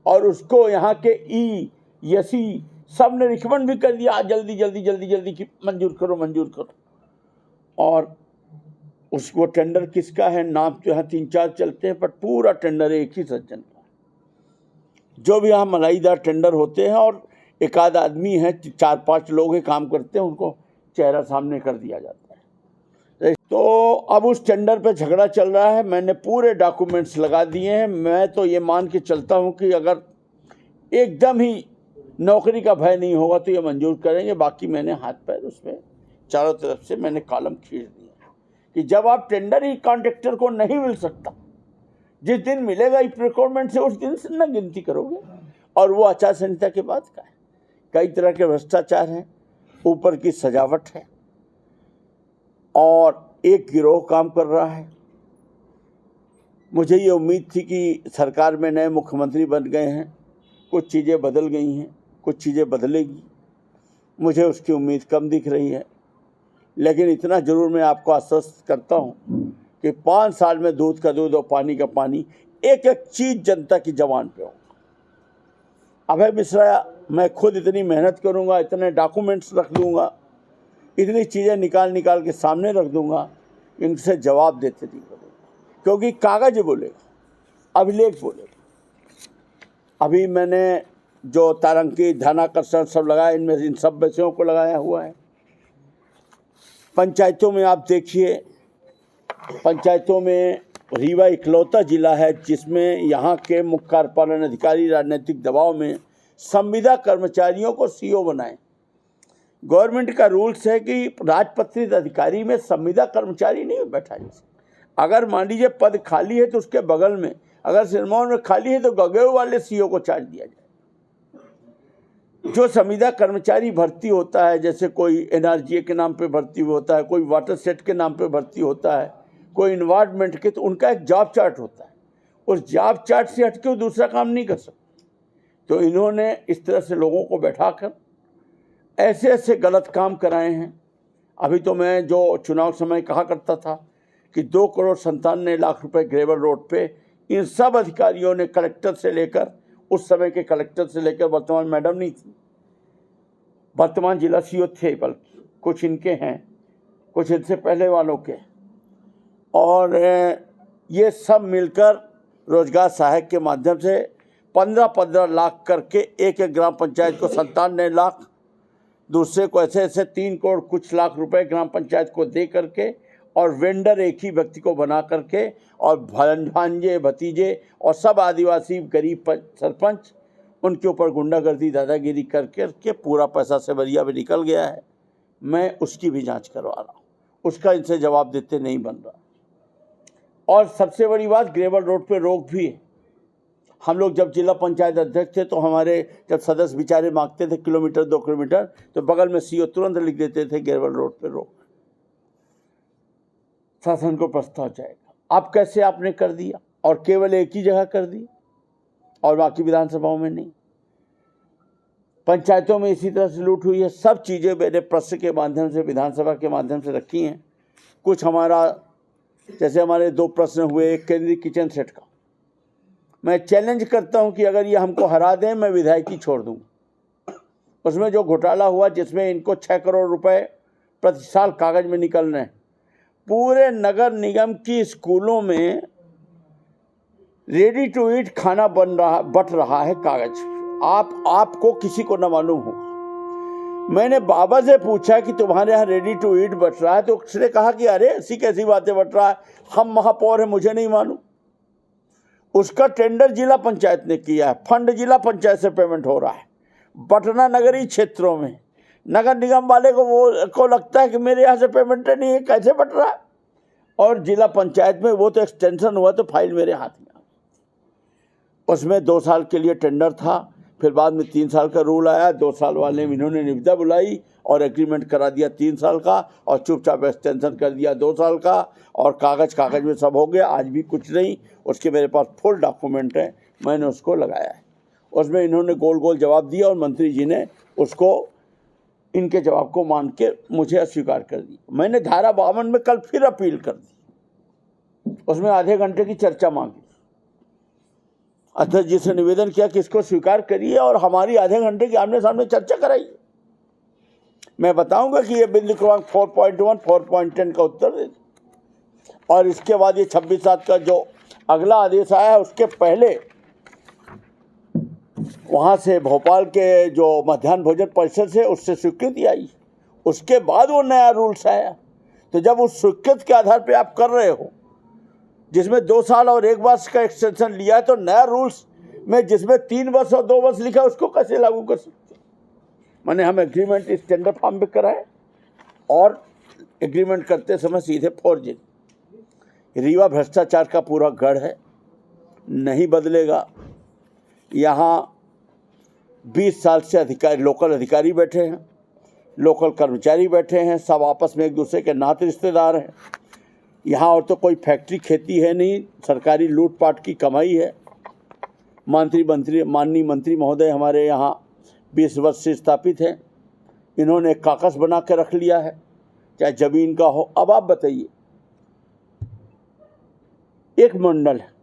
और उसको यहाँ के ई यसी सब ने रिकमेंड भी कर दिया, जल्दी जल्दी जल्दी जल्दी कि मंजूर करो मंजूर करो। और उसको टेंडर किसका है? नाम तो यहाँ 3-4 चलते हैं, पर पूरा टेंडर एक ही सज्जन का। जो भी यहाँ मलाईदार टेंडर होते हैं और एक आध आदमी है, 4-5 लोग हैं काम करते हैं, उनको चेहरा सामने कर दिया जाता है। तो अब उस टेंडर पे झगड़ा चल रहा है। मैंने पूरे डॉक्यूमेंट्स लगा दिए हैं। मैं तो ये मान के चलता हूँ कि अगर एकदम ही नौकरी का भय नहीं होगा तो ये मंजूर करेंगे। बाकी मैंने हाथ पैर उसमें चारों तरफ से मैंने कॉलम खींच दिए कि जब आप टेंडर ही कॉन्ट्रैक्टर को नहीं मिल सकता, जिस दिन मिलेगा ई प्रोक्योरमेंट से उस दिन से न गिनती करोगे। और वो आचार संहिता के बाद का है। कई तरह के भ्रष्टाचार हैं, ऊपर की सजावट है, और एक गिरोह काम कर रहा है। मुझे ये उम्मीद थी कि सरकार में नए मुख्यमंत्री बन गए हैं, कुछ चीज़ें बदल गई हैं, कुछ चीज़ें बदलेगी, मुझे उसकी उम्मीद कम दिख रही है। लेकिन इतना ज़रूर मैं आपको आश्वस्त करता हूँ कि 5 साल में दूध का दूध और पानी का पानी, एक एक चीज़ जनता की जबान पे होगा। अभय मिश्रा, मैं खुद इतनी मेहनत करूँगा, इतने डॉक्यूमेंट्स रख दूँगा, इतनी चीज़ें निकाल के सामने रख दूँगा, इनसे जवाब देते नहीं बोलेगा, क्योंकि कागज बोलेगा, अभिलेख बोलेगा। अभी मैंने जो तारंकी, ध्यानाकर्षण सब लगाया, इनमें इन सब विषयों को लगाया हुआ है। पंचायतों में आप देखिए, पंचायतों में रीवा इकलौता जिला है जिसमें यहाँ के मुख्य कार्यपालन अधिकारी राजनीतिक दबाव में संविदा कर्मचारियों को सीओ बनाए। गवर्नमेंट का रूल्स है कि राजपत्रित अधिकारी में संविदा कर्मचारी नहीं बैठा जाए। अगर मान लीजिए पद खाली है तो उसके बगल में, अगर सिरमौर में खाली है तो गगेव वाले सीओ को चार्ज दिया जाए। जो संविदा कर्मचारी भर्ती होता है, जैसे कोई एनआरजीए के नाम पे भर्ती होता है, कोई वाटर सेट के नाम पे भर्ती होता है, कोई इन्वायरमेंट के, तो उनका एक जॉब चार्ट होता है। उस जॉब चार्ट से हटके वो दूसरा काम नहीं कर सकते। तो इन्होंने इस तरह से लोगों को बैठाकर ऐसे ऐसे गलत काम कराए हैं। अभी तो मैं जो चुनाव समय कहा करता था कि 2,97,00,000 रुपए ग्रेवल रोड पे इन सब अधिकारियों ने, कलेक्टर से लेकर, उस समय के कलेक्टर से लेकर, वर्तमान मैडम नहीं थी, वर्तमान जिला सीओ थे, बल्कि कुछ इनके हैं, कुछ इनसे पहले वालों के, और ये सब मिलकर रोजगार सहायक के माध्यम से 15-15 लाख करके एक एक ग्राम पंचायत को 97 लाख, दूसरे को ऐसे ऐसे 3 करोड़ कुछ लाख रुपए ग्राम पंचायत को दे करके, और वेंडर एक ही व्यक्ति को बना करके और भांजे भतीजे और सब आदिवासी गरीब सरपंच उनके ऊपर गुंडागर्दी दादागिरी करके पूरा पैसा सेवरिया में निकल गया है। मैं उसकी भी जांच करवा रहा हूँ, उसका इनसे जवाब देते नहीं बन रहा। और सबसे बड़ी बात, ग्रेवल रोड पे रोक भी है। हम लोग जब जिला पंचायत अध्यक्ष थे तो हमारे जब सदस्य बेचारे मांगते थे किलोमीटर 2 किलोमीटर तो बगल में सीओ तुरंत लिख देते थे ग्रेवल रोड पे रोक, शासन को प्रस्ताव जाएगा। अब कैसे आपने कर दिया और केवल एक ही जगह कर दी और बाकी विधानसभाओं में नहीं। पंचायतों में इसी तरह से लूट हुई है। सब चीज़ें मैंने प्रश्न के माध्यम से विधानसभा के माध्यम से रखी हैं। कुछ हमारा, जैसे हमारे 2 प्रश्न हुए, एक केंद्रीय किचन सेट का, मैं चैलेंज करता हूं कि अगर ये हमको हरा दें मैं विधायकी छोड़ दूं। उसमें जो घोटाला हुआ जिसमें इनको 6 करोड़ रुपए प्रति साल कागज में निकल रहे हैं, पूरे नगर निगम की स्कूलों में रेडी टू ईट खाना बट रहा है कागज। आपको किसी को न मालूम हो। मैंने बाबा से पूछा कि तुम्हारे यहाँ रेडी टू ईट बट रहा है, तो उसने कहा कि अरे ऐसी कैसी बातें बट रहा है, हम महापौर हैं, मुझे नहीं मालूम। उसका टेंडर जिला पंचायत ने किया है, फंड जिला पंचायत से पेमेंट हो रहा है। बटना नगरीय क्षेत्रों में नगर निगम वाले को लगता है कि मेरे यहाँ से पेमेंट नहीं है, कैसे बट रहा है, और जिला पंचायत में वो तो एक्सटेंशन हुआ तो फाइल मेरे हाथ में आ गई। उसमें 2 साल के लिए टेंडर था, फिर बाद में 3 साल का रूल आया। 2 साल वाले इन्होंने निविदा बुलाई और एग्रीमेंट करा दिया 3 साल का और चुपचाप एक्सटेंशन कर दिया 2 साल का, और कागज में सब हो गया। आज भी कुछ नहीं, उसके मेरे पास फुल डॉक्यूमेंट है, मैंने उसको लगाया है। उसमें इन्होंने गोल गोल जवाब दिया और मंत्री जी ने उसको इनके जवाब को मान के मुझे अस्वीकार कर दिया। मैंने धारा 52 में कल फिर अपील कर दी, उसमें आधे घंटे की चर्चा मांगी। अध्यक्ष जी से निवेदन किया कि इसको स्वीकार करिए और हमारी आधे घंटे की आमने सामने चर्चा कराइए। मैं बताऊंगा कि ये बिंदु क्रमांक 4.1 4.10 का उत्तर दे, और इसके बाद ये 26/7 का जो अगला आदेश आया है उसके पहले वहाँ से भोपाल के जो मध्याह्न भोजन परिषद से उससे स्वीकृति आई, उसके बाद वो नया रूल्स आया। तो जब उस स्वीकृति के आधार पे आप कर रहे हो जिसमें 2 साल और 1 वर्ष का एक्सटेंशन लिया है, तो नया रूल्स में जिसमें 3 वर्ष और 2 वर्ष लिखा है उसको कैसे लागू कर सकते? मैंने हम एग्रीमेंट इस टेंडर फॉर्म पे कराए और एग्रीमेंट करते समय सीधे फॉर्जिंग। रीवा भ्रष्टाचार का पूरा गढ़ है, नहीं बदलेगा। यहाँ 20 साल से लोकल अधिकारी बैठे हैं, लोकल कर्मचारी बैठे हैं, सब आपस में एक दूसरे के नाते रिश्तेदार हैं। यहाँ और तो कोई फैक्ट्री खेती है नहीं, सरकारी लूटपाट की कमाई है। माननीय मंत्री महोदय हमारे यहाँ 20 वर्ष से स्थापित हैं, इन्होंने एक काकस बना के रख लिया है, चाहे जमीन का हो। अब आप बताइए, एक मंडल है,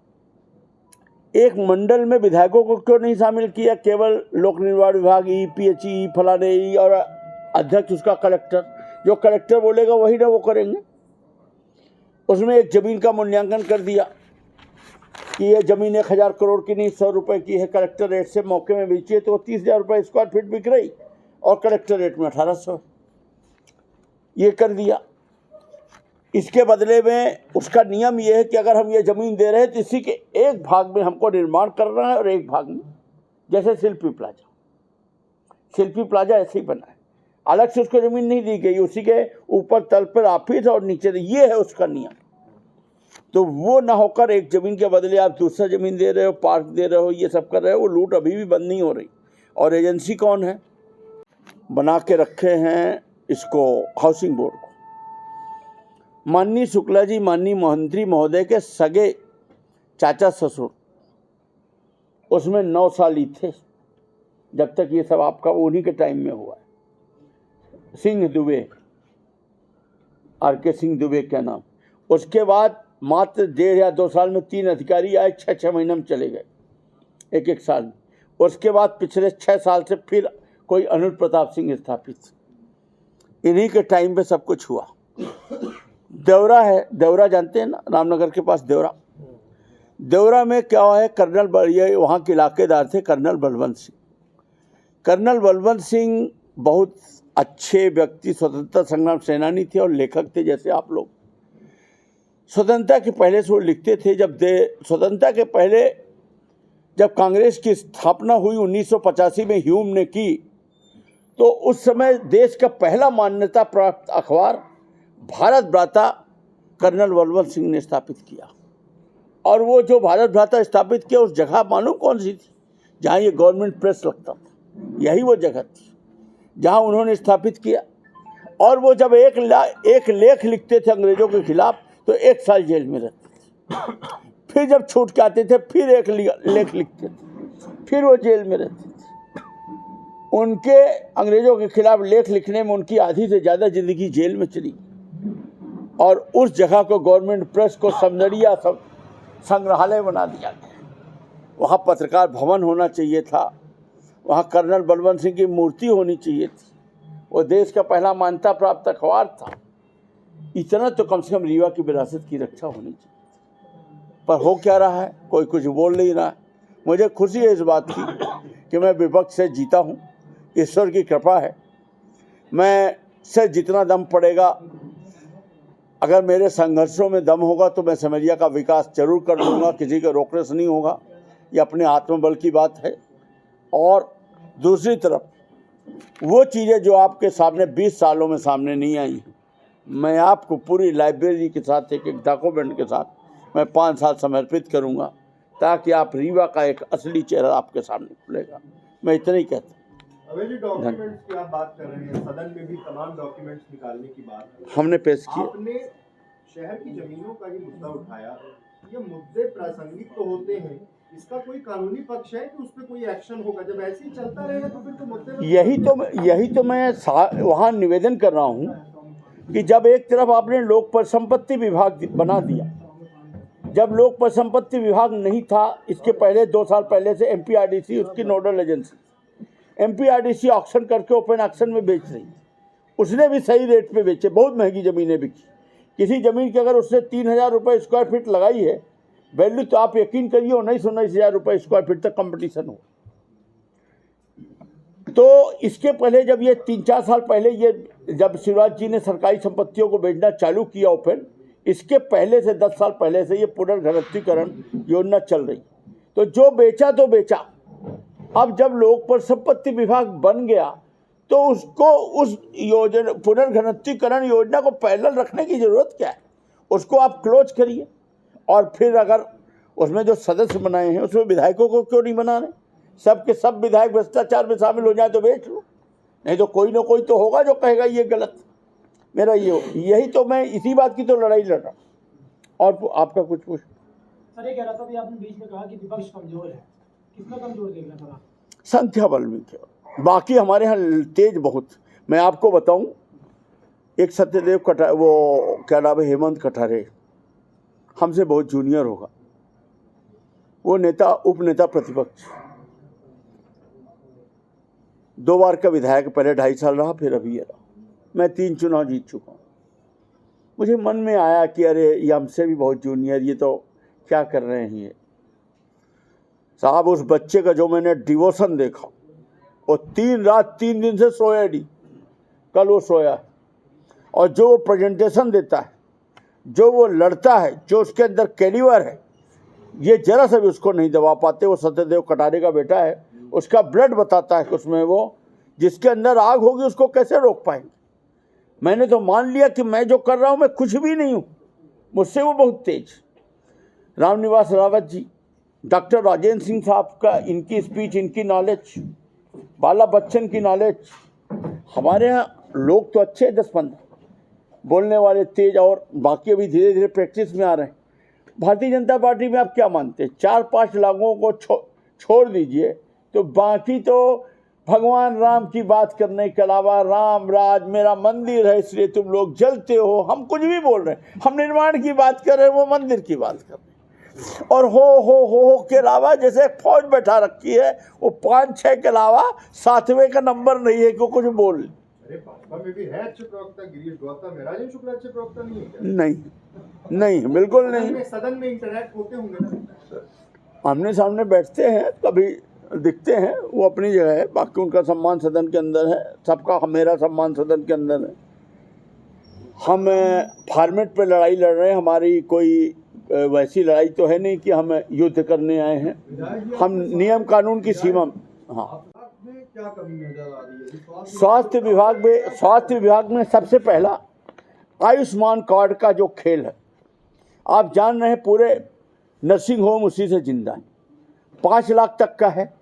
एक मंडल में विधायकों को क्यों नहीं शामिल किया? केवल लोक निर्माण विभाग, PHE, फलाने और अध्यक्ष उसका कलेक्टर, जो कलेक्टर बोलेगा वही ना वो करेंगे। उसमें एक जमीन का मूल्यांकन कर दिया कि ये जमीन 1000 करोड़ की नहीं 100 रुपए की है, कलेक्टर रेट से मौके में बेची है तो 30,000 रुपये स्क्वायर फीट बिक रही और कलेक्टर रेट में 1800, ये कर दिया। इसके बदले में उसका नियम ये है कि अगर हम ये ज़मीन दे रहे हैं तो इसी के एक भाग में हमको निर्माण करना है और एक भाग में, जैसे शिल्पी प्लाजा ऐसे ही बना है, अलग से उसको ज़मीन नहीं दी गई, उसी के ऊपर तल पर ऑफिस और नीचे, ये है उसका नियम। तो वो ना होकर एक ज़मीन के बदले आप दूसरा ज़मीन दे रहे हो, पार्क दे रहे हो, ये सब कर रहे हो, वो लूट अभी भी बंद नहीं हो रही। और एजेंसी कौन है? बना के रखे हैं इसको, हाउसिंग बोर्ड को। माननीय शुक्ला जी, माननीय मंत्री महोदय के सगे चाचा ससुर उसमें 9 साल ही थे जब तक ये सब आपका उन्हीं के टाइम में हुआ है। सिंह दुबे, RK सिंह दुबे क्या नाम। उसके बाद मात्र 1.5 या 2 साल में 3 अधिकारी आए, 6 महीने में चले गए, एक साल में। उसके बाद पिछले 6 साल से फिर कोई अनुज प्रताप सिंह स्थापित, इन्हीं के टाइम पे सब कुछ हुआ। देवरा है, देवरा जानते हैं ना, रामनगर के पास देवरा। देवरा में क्या है, ये वहाँ के इलाकेदार थे कर्नल बलवंत सिंह। कर्नल बलवंत सिंह बहुत अच्छे व्यक्ति, स्वतंत्रता संग्राम सेनानी थे और लेखक थे जैसे आप लोग। स्वतंत्रता के पहले से वो लिखते थे। स्वतंत्रता के पहले जब कांग्रेस की स्थापना हुई 1985 में ह्यूम ने की, तो उस समय देश का पहला मान्यता प्राप्त अखबार भारत भ्राता कर्नल बलवंत सिंह ने स्थापित किया। और वो जो भारत भ्राता स्थापित किया, उस जगह मालूम कौन सी थी? जहाँ ये गवर्नमेंट प्रेस लगता था, यही वो जगह थी जहाँ उन्होंने स्थापित किया। और वो जब एक लेख लिखते थे अंग्रेजों के खिलाफ तो 1 साल जेल में रहते थे। फिर जब छूट के आते थे फिर एक लेख लिखते थे, फिर वो जेल में रहते थे। उनके अंग्रेजों के खिलाफ लेख लिखने में उनकी आधी से ज़्यादा जिंदगी जेल में चली। और उस जगह को गवर्नमेंट प्रेस को समझड़िया संग्रहालय बना दिया गया। वहाँ पत्रकार भवन होना चाहिए था, वहाँ कर्नल बलवंत सिंह की मूर्ति होनी चाहिए थी। वो देश का पहला मान्यता प्राप्त अखबार था। इतना तो कम से कम रीवा की विरासत की रक्षा होनी चाहिए। पर हो क्या रहा है? कोई कुछ बोल नहीं रहा है। मुझे खुशी है इस बात की कि मैं विपक्ष से जीता हूँ, ईश्वर की कृपा है। मैं से जितना दम पड़ेगा, अगर मेरे संघर्षों में दम होगा तो मैं सिमरिया का विकास जरूर कर लूँगा। किसी के रोकने से नहीं होगा, ये अपने आत्मबल की बात है। और दूसरी तरफ वो चीज़ें जो आपके सामने 20 सालों में सामने नहीं आई, मैं आपको पूरी लाइब्रेरी के साथ एक डॉक्यूमेंट के साथ मैं 5 साल समर्पित करूँगा, ताकि आप रीवा का एक असली चेहरा आपके सामने खुलेगा। मैं इतना ही कहता हूँ। अभी जो डॉक्यूमेंट्स की आप बात कर रहे हैं, सदन में भी तमाम डॉक्यूमेंट्स निकालने की बात हमने पेश की। आपने शहर की जमीनों का ही मुद्दा उठाया। ये मुद्दे प्रासंगिक तो होते हैं, इसका कोई कानूनी पक्ष है कि उस पर कोई एक्शन होगा? जब ऐसे ही चलता रहेगा तो फिर तो मुद्दे यही तो मैं वहाँ निवेदन कर रहा हूँ कि जब एक तरफ आपने लोक परिसंपत्ति विभाग बना दिया, जब लोक परिसंपत्ति विभाग नहीं था, इसके पहले 2 साल पहले से एमपीआरडीसी उसकी नोडल एजेंसी, एमपीआरडीसी ऑक्शन करके ओपन ऑक्शन में बेच रही। उसने भी सही रेट पे बेचे, बहुत महंगी ज़मीनें बिकी। किसी ज़मीन की अगर उसने 3000 रुपये स्क्वायर फीट लगाई है वैल्यू, तो आप यकीन करिए 19-19 रुपये स्क्वायर फीट तक कंपटीशन हो। तो इसके पहले जब ये 3-4 साल पहले ये जब शिवराज जी ने सरकारी संपत्तियों को बेचना चालू किया ओपन, इसके पहले से 10 साल पहले से ये पुनर्घनत्वीकरण योजना चल रही। तो जो बेचा तो बेचा। अब जब लोक परिसंपत्ति विभाग बन गया तो उसको उस योजना पुनर्घनत्वीकरण योजना को पैरेलल रखने की जरूरत क्या है? उसको आप क्लोज करिए। और फिर अगर उसमें जो सदस्य बनाए हैं उसमें विधायकों को क्यों नहीं बना रहे? सब के सब विधायक भ्रष्टाचार में शामिल हो जाए तो बेच लो, नहीं तो कोई ना कोई तो होगा जो कहेगा ये गलत। मेरा यही तो मैं इसी बात की तो लड़ाई लड़ रहा। और आपका कुछ सर ये कह रहा था कि आपने बीच में कहा कि विपक्ष कमजोर है, कितना कमजोर देख रहा था? संख्या बल में क्या, बाकी हमारे यहाँ तेज बहुत। मैं आपको बताऊं, एक सत्यदेव कटारे, वो क्या नाम है, हेमंत कटारे, हमसे बहुत जूनियर होगा। वो नेता, उपनेता प्रतिपक्ष, 2 बार का विधायक, पहले 2.5 साल रहा, फिर अभी ये रहा। मैं 3 चुनाव जीत चुका हूँ। मुझे मन में आया कि अरे ये हमसे भी बहुत जूनियर, ये तो क्या कर रहे हैं ये साहब। उस बच्चे का जो मैंने डिवोशन देखा, वो 3 रात 3 दिन से सोया नहीं, कल वो सोया। और जो वो प्रेजेंटेशन देता है, जो वो लड़ता है, जो उसके अंदर कैलिबर है, ये जरा सा भी उसको नहीं दबा पाते। वो सत्यदेव कटारे का बेटा है, उसका ब्लड बताता है कि उसमें वो, जिसके अंदर आग होगी उसको कैसे रोक पाएंगे। मैंने तो मान लिया कि मैं जो कर रहा हूँ मैं कुछ भी नहीं हूँ, मुझसे वो बहुत तेज। रामनिवास रावत जी, डॉक्टर राजेंद्र सिंह साहब का, इनकी स्पीच, इनकी नॉलेज, बाला बच्चन की नॉलेज। हमारे यहाँ लोग तो अच्छे 10-15 बोलने वाले तेज, और बाकी अभी धीरे धीरे प्रैक्टिस में आ रहे हैं। भारतीय जनता पार्टी में आप क्या मानते हैं? 4-5 लोगों को छोड़ दीजिए, तो बाकी तो भगवान राम की बात करने के अलावा, राम राज मेरा मंदिर है इसलिए तुम लोग जलते हो, हम कुछ भी बोल रहे हैं। हम निर्माण की बात कर रहे हैं, वो मंदिर की बात कर रहे हैं। और हो के अलावा जैसे एक फौज बैठा रखी है, वो 5-6 के अलावा 7वें का नंबर नहीं है कि कुछ बोल। अरे भाजपा में भी है अच्छे प्रवक्ता, गिरीश गौतम, राजेंद्र शुक्ला अच्छे प्रवक्ता नहीं है क्या? नहीं, बिल्कुल नहीं। सदन में इंटरैक्ट होते होंगे ना? आमने सामने बैठते हैं, कभी दिखते हैं, वो अपनी जगह है। बाकी उनका सम्मान सदन के अंदर है, सबका मेरा सम्मान सदन के अंदर है। हम फॉर्मेट पे लड़ाई लड़ रहे हैं, हमारी कोई वैसी लड़ाई तो है नहीं कि हम युद्ध करने आए हैं, हम नियम कानून की सीमा। हाँ, क्या कमी नजर आ रही है स्वास्थ्य विभाग में सबसे पहला आयुष्मान कार्ड का जो खेल है, आप जान रहे हैं पूरे नर्सिंग होम उसी से जिंदा है। 5 लाख तक का है,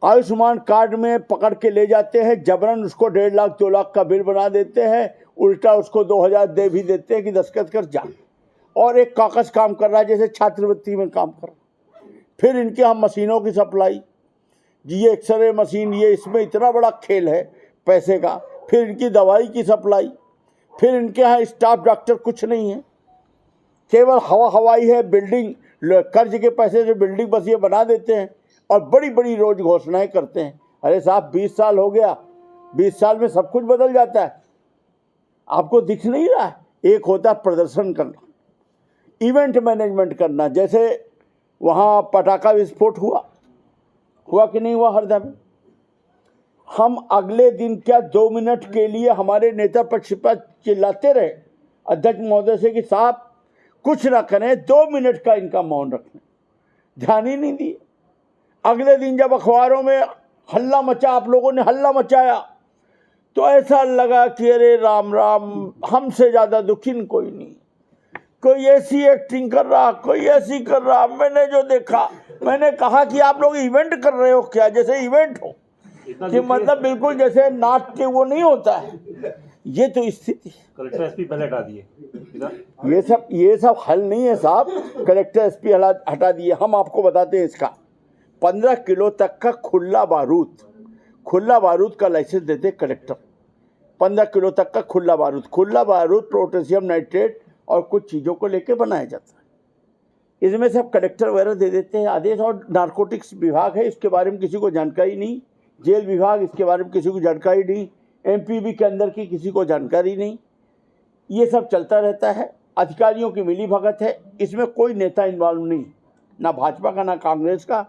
आयुष्मान कार्ड में पकड़ के ले जाते हैं, जबरन उसको 1.5 लाख 2 लाख का बिल बना देते हैं, उल्टा उसको 2000 दे भी देते हैं कि दस्तखत कर जा, और एक कागज काम कर रहा है जैसे छात्रवृत्ति में काम कर रहा है। फिर इनके यहाँ मशीनों की सप्लाई, ये एक्सरे मशीन, ये इसमें इतना बड़ा खेल है पैसे का। फिर इनकी दवाई की सप्लाई, फिर इनके यहाँ स्टाफ डॉक्टर कुछ नहीं है, केवल हवाई है। बिल्डिंग कर्ज के पैसे से बिल्डिंग बस ये बना देते हैं और बड़ी बड़ी रोज घोषणाएं करते हैं। अरे साहब 20 साल हो गया, 20 साल में सब कुछ बदल जाता है, आपको दिख नहीं रहा है? एक होता है प्रदर्शन करना, इवेंट मैनेजमेंट करना, जैसे वहाँ पटाखा विस्फोट हुआ कि नहीं हुआ हरदा में। हम अगले दिन क्या 2 मिनट के लिए हमारे नेता पक्ष पर चिल्लाते रहे अध्यक्ष महोदय से कि साहब कुछ ना करें, 2 मिनट का इनका मौन रखें, ध्यान ही नहीं दिए। अगले दिन जब अखबारों में हल्ला मचा, आप लोगों ने हल्ला मचाया, तो ऐसा लगा कि अरे राम राम, हमसे ज़्यादा दुखी कोई नहीं। कोई ऐसी एक्टिंग कर रहा, कोई ऐसी कर रहा। मैंने जो देखा, मैंने कहा कि आप लोग इवेंट कर रहे हो क्या, जैसे इवेंट हो कि मतलब बिल्कुल जैसे नाटक के वो नहीं होता है। ये तो स्थिति। कलेक्टर एसपी पहले हटा दिए। ये सब हल नहीं है साहब, कलेक्टर एसपी हटा दिए। हम आपको बताते हैं इसका 15 किलो तक का खुला बारूद का लाइसेंस देते कलेक्टर। 15 किलो तक का खुला बारूद पोटेशियम नाइट्रेट और कुछ चीज़ों को लेके बनाया जाता है। इसमें सब कलेक्टर वगैरह दे देते हैं आदेश। और नारकोटिक्स विभाग है, इसके बारे में किसी को जानकारी नहीं। जेल विभाग, इसके बारे में किसी को जानकारी नहीं। एमपीबी के अंदर की किसी को जानकारी नहीं। ये सब चलता रहता है, अधिकारियों की मिली भगत है, इसमें कोई नेता इन्वॉल्व नहीं, ना भाजपा का ना कांग्रेस का।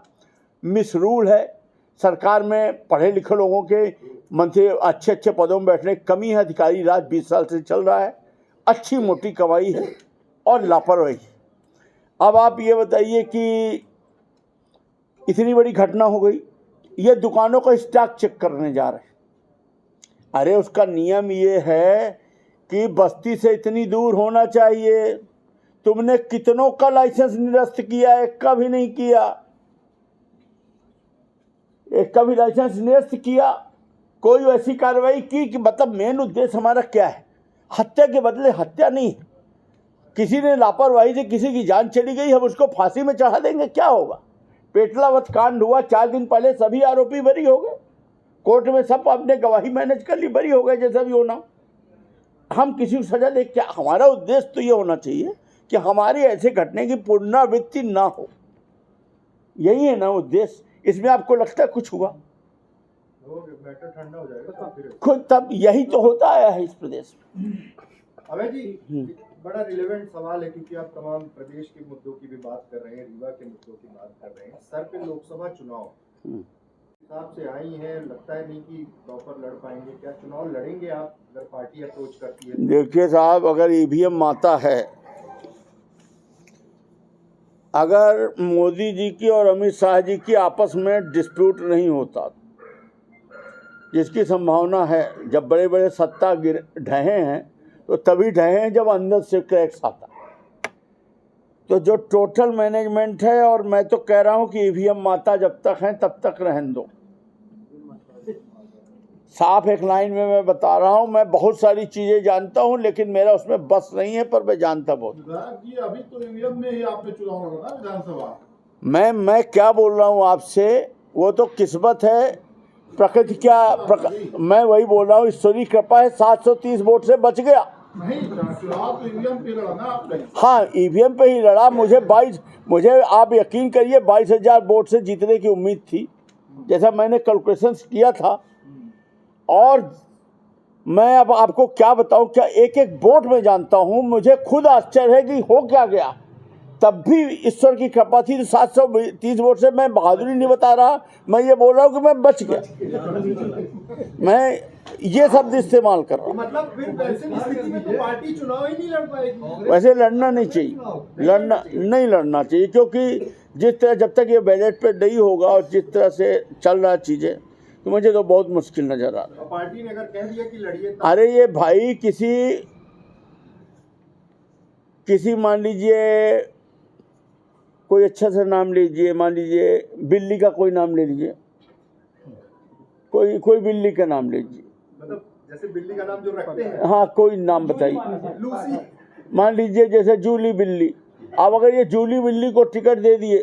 मिसरूल है सरकार में, पढ़े लिखे लोगों के मंत्री अच्छे पदों में बैठने की कमी है। अधिकारी राज 20 साल से चल रहा है, अच्छी मोटी कमाई है और लापरवाही। अब आप ये बताइए कि इतनी बड़ी घटना हो गई, ये दुकानों का स्टॉक चेक करने जा रहे हैं। अरे उसका नियम ये है कि बस्ती से इतनी दूर होना चाहिए। तुमने कितनों का लाइसेंस निरस्त किया है? एक का भी नहीं किया, एक का भी लाइसेंस निरस्त किया। कोई ऐसी कार्रवाई की कि मतलब मेन उद्देश्य हमारा क्या है? हत्या के बदले हत्या नहीं। किसी ने लापरवाही से किसी की जान चली गई, हम उसको फांसी में चढ़ा देंगे, क्या होगा? पेटलावत कांड हुआ 4 दिन पहले, सभी आरोपी बरी हो गए, कोर्ट में सब अपने गवाही मैनेज कर ली, बरी हो गए, जैसा भी होना। हम किसी को सजा दे क्या? हमारा उद्देश्य तो ये होना चाहिए कि हमारी ऐसे घटने की पुनरावृत्ति ना हो, यही है ना उद्देश्य। इसमें आपको लगता है कुछ हुआ? मैटर ठंडा हो जाएगा फिर खुद तब यही तो होता आया है इस प्रदेश में। अभय जी, बड़ा रिलेवेंट सवाल है क्योंकि आप तमाम प्रदेश के मुद्दों की भी बात कर रहे हैं, रीवा के मुद्दों की बात कर रहे हैं। सर पे लोकसभा चुनाव हिसाब से आई हैं, लगता है नहीं कि प्रॉपर लड़ पाएंगे। क्या चुनाव लड़ेंगे आप अगर पार्टी अप्रोच करती है? देखिए साहब, अगर ईवीएम माता है, अगर मोदी जी की और अमित शाह जी की आपस में डिस्प्यूट नहीं होता, जिसकी संभावना है, जब बड़े बड़े सत्ता ढहे हैं तो तभी ढहे हैं जब अंदर से क्रैक्स आता। तो जो टोटल मैनेजमेंट है, और मैं तो कह रहा हूं कि ईवीएम माता जब तक हैं तब तक रहने दो। साफ एक लाइन में मैं बता रहा हूं, मैं बहुत सारी चीजें जानता हूं लेकिन मेरा उसमें बस नहीं है, पर मैं जानता बहुत। जी अभी तो ईवीएम में ही आपने चुनाव लड़ा विधानसभा। मैं क्या बोल रहा हूं आपसे, वो तो किस्मत है, प्रकृति मैं वही बोल रहा हूँ, ईश्वरी कृपा है, 730 वोट से बच गया। नहीं, चुनाव तो ईवीएम पे लड़ा ना आपने। हाँ, ईवीएम पे ही लड़ा। मुझे आप यकीन करिए 22,000 वोट से जीतने की उम्मीद थी, जैसा मैंने कैलकुलेशंस किया था। और मैं अब आपको क्या बताऊं, क्या एक एक वोट में जानता हूं। मुझे खुद आश्चर्य है कि हो क्या गया, तब भी ईश्वर की कृपा थी। 730 वोट से मैं बहादुरी नहीं बता रहा, मैं ये बोल रहा हूं कि मैं बच गया। मैं ये शब्द इस्तेमाल कर रहा हूँ। मतलब फिर वैसे स्थिति में तो पार्टी चुनाव ही नहीं लड़ पाएगी। वैसे लड़ना नहीं चाहिए, नहीं लड़ना चाहिए, क्योंकि जिस तरह जब तक ये बैलेट पे नहीं होगा और जिस तरह से चल रहा चीज़ें, तो मुझे तो बहुत मुश्किल नज़र आ रहा है। पार्टी ने अगर कह दिया कि लड़िए, अरे ये भाई किसी मान लीजिए कोई अच्छा सा नाम लीजिए, मान लीजिए बिल्ली का कोई नाम ले लीजिए, कोई बिल्ली का नाम लीजिए, मतलब जैसे बिल्ली का नाम जो रखते हैं, हाँ कोई नाम बताइए, लूसी, मान लीजिए जैसे जूली बिल्ली। अब अगर ये जूली बिल्ली को टिकट दे दिए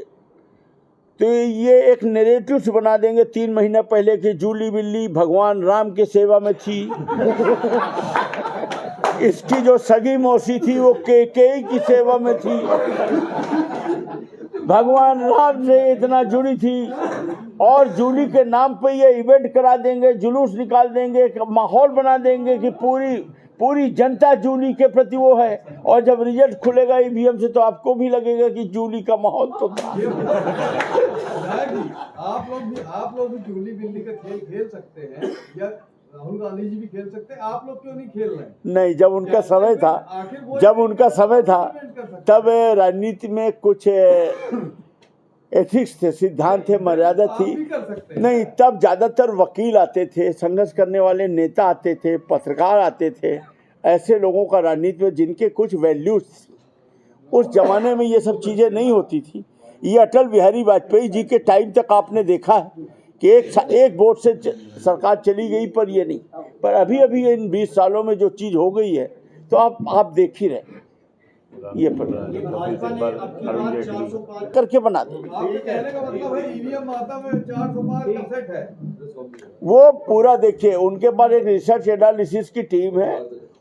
तो ये एक नैरेटिव से बना देंगे 3 महीने पहले कि जूली बिल्ली भगवान राम की सेवा में थी, इसकी जो सगी मौसी थी वो केकई की सेवा में थी, भगवान राम से इतना जुड़ी थी, और जूली के नाम पे ये इवेंट करा देंगे, जुलूस निकाल देंगे, एक माहौल बना देंगे कि पूरी जनता जूली के प्रति वो है, और जब रिजल्ट खुलेगा ईवीएम से तो आपको भी लगेगा कि जूली का माहौल तो था। आप लोग भी जूली बिल्ली का खेल खेल सकते हैं, या राहुल गांधी जी भी खेल सकते हैं, आप लोग क्यों नहीं खेल रहे हैं? नहीं, जब उनका समय था तब राजनीति में कुछ एथिक्स थे, सिद्धांत थे, मर्यादा थी। नहीं, तब ज़्यादातर वकील आते थे, संघर्ष करने वाले नेता आते थे, पत्रकार आते थे, ऐसे लोगों का राजनीति में जिनके कुछ वैल्यूज थी। उस जमाने में ये सब चीज़ें नहीं होती थी। ये अटल बिहारी वाजपेयी जी के टाइम तक आपने देखा है कि एक वोट से सरकार चली गई, पर ये नहीं। पर अभी इन 20 सालों में जो चीज़ हो गई है तो आप देख ही रहे, ये पर करके बना दे। कहने का मतलब है ईवीएम माता में 400 पार का सेट है, वो पूरा देखिए, उनके पास एक रिसर्च एनालिसिस की टीम है,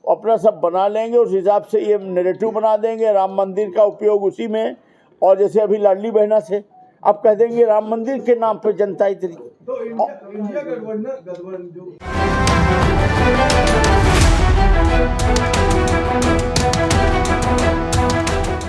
अपना सब बना लेंगे, उस हिसाब से ये नैरेटिव बना देंगे। राम मंदिर का उपयोग उसी में, और जैसे अभी लाडली बहना से अब कह देंगे राम मंदिर के नाम पे जनता इतनी। तो इंडिया गठबंधन जो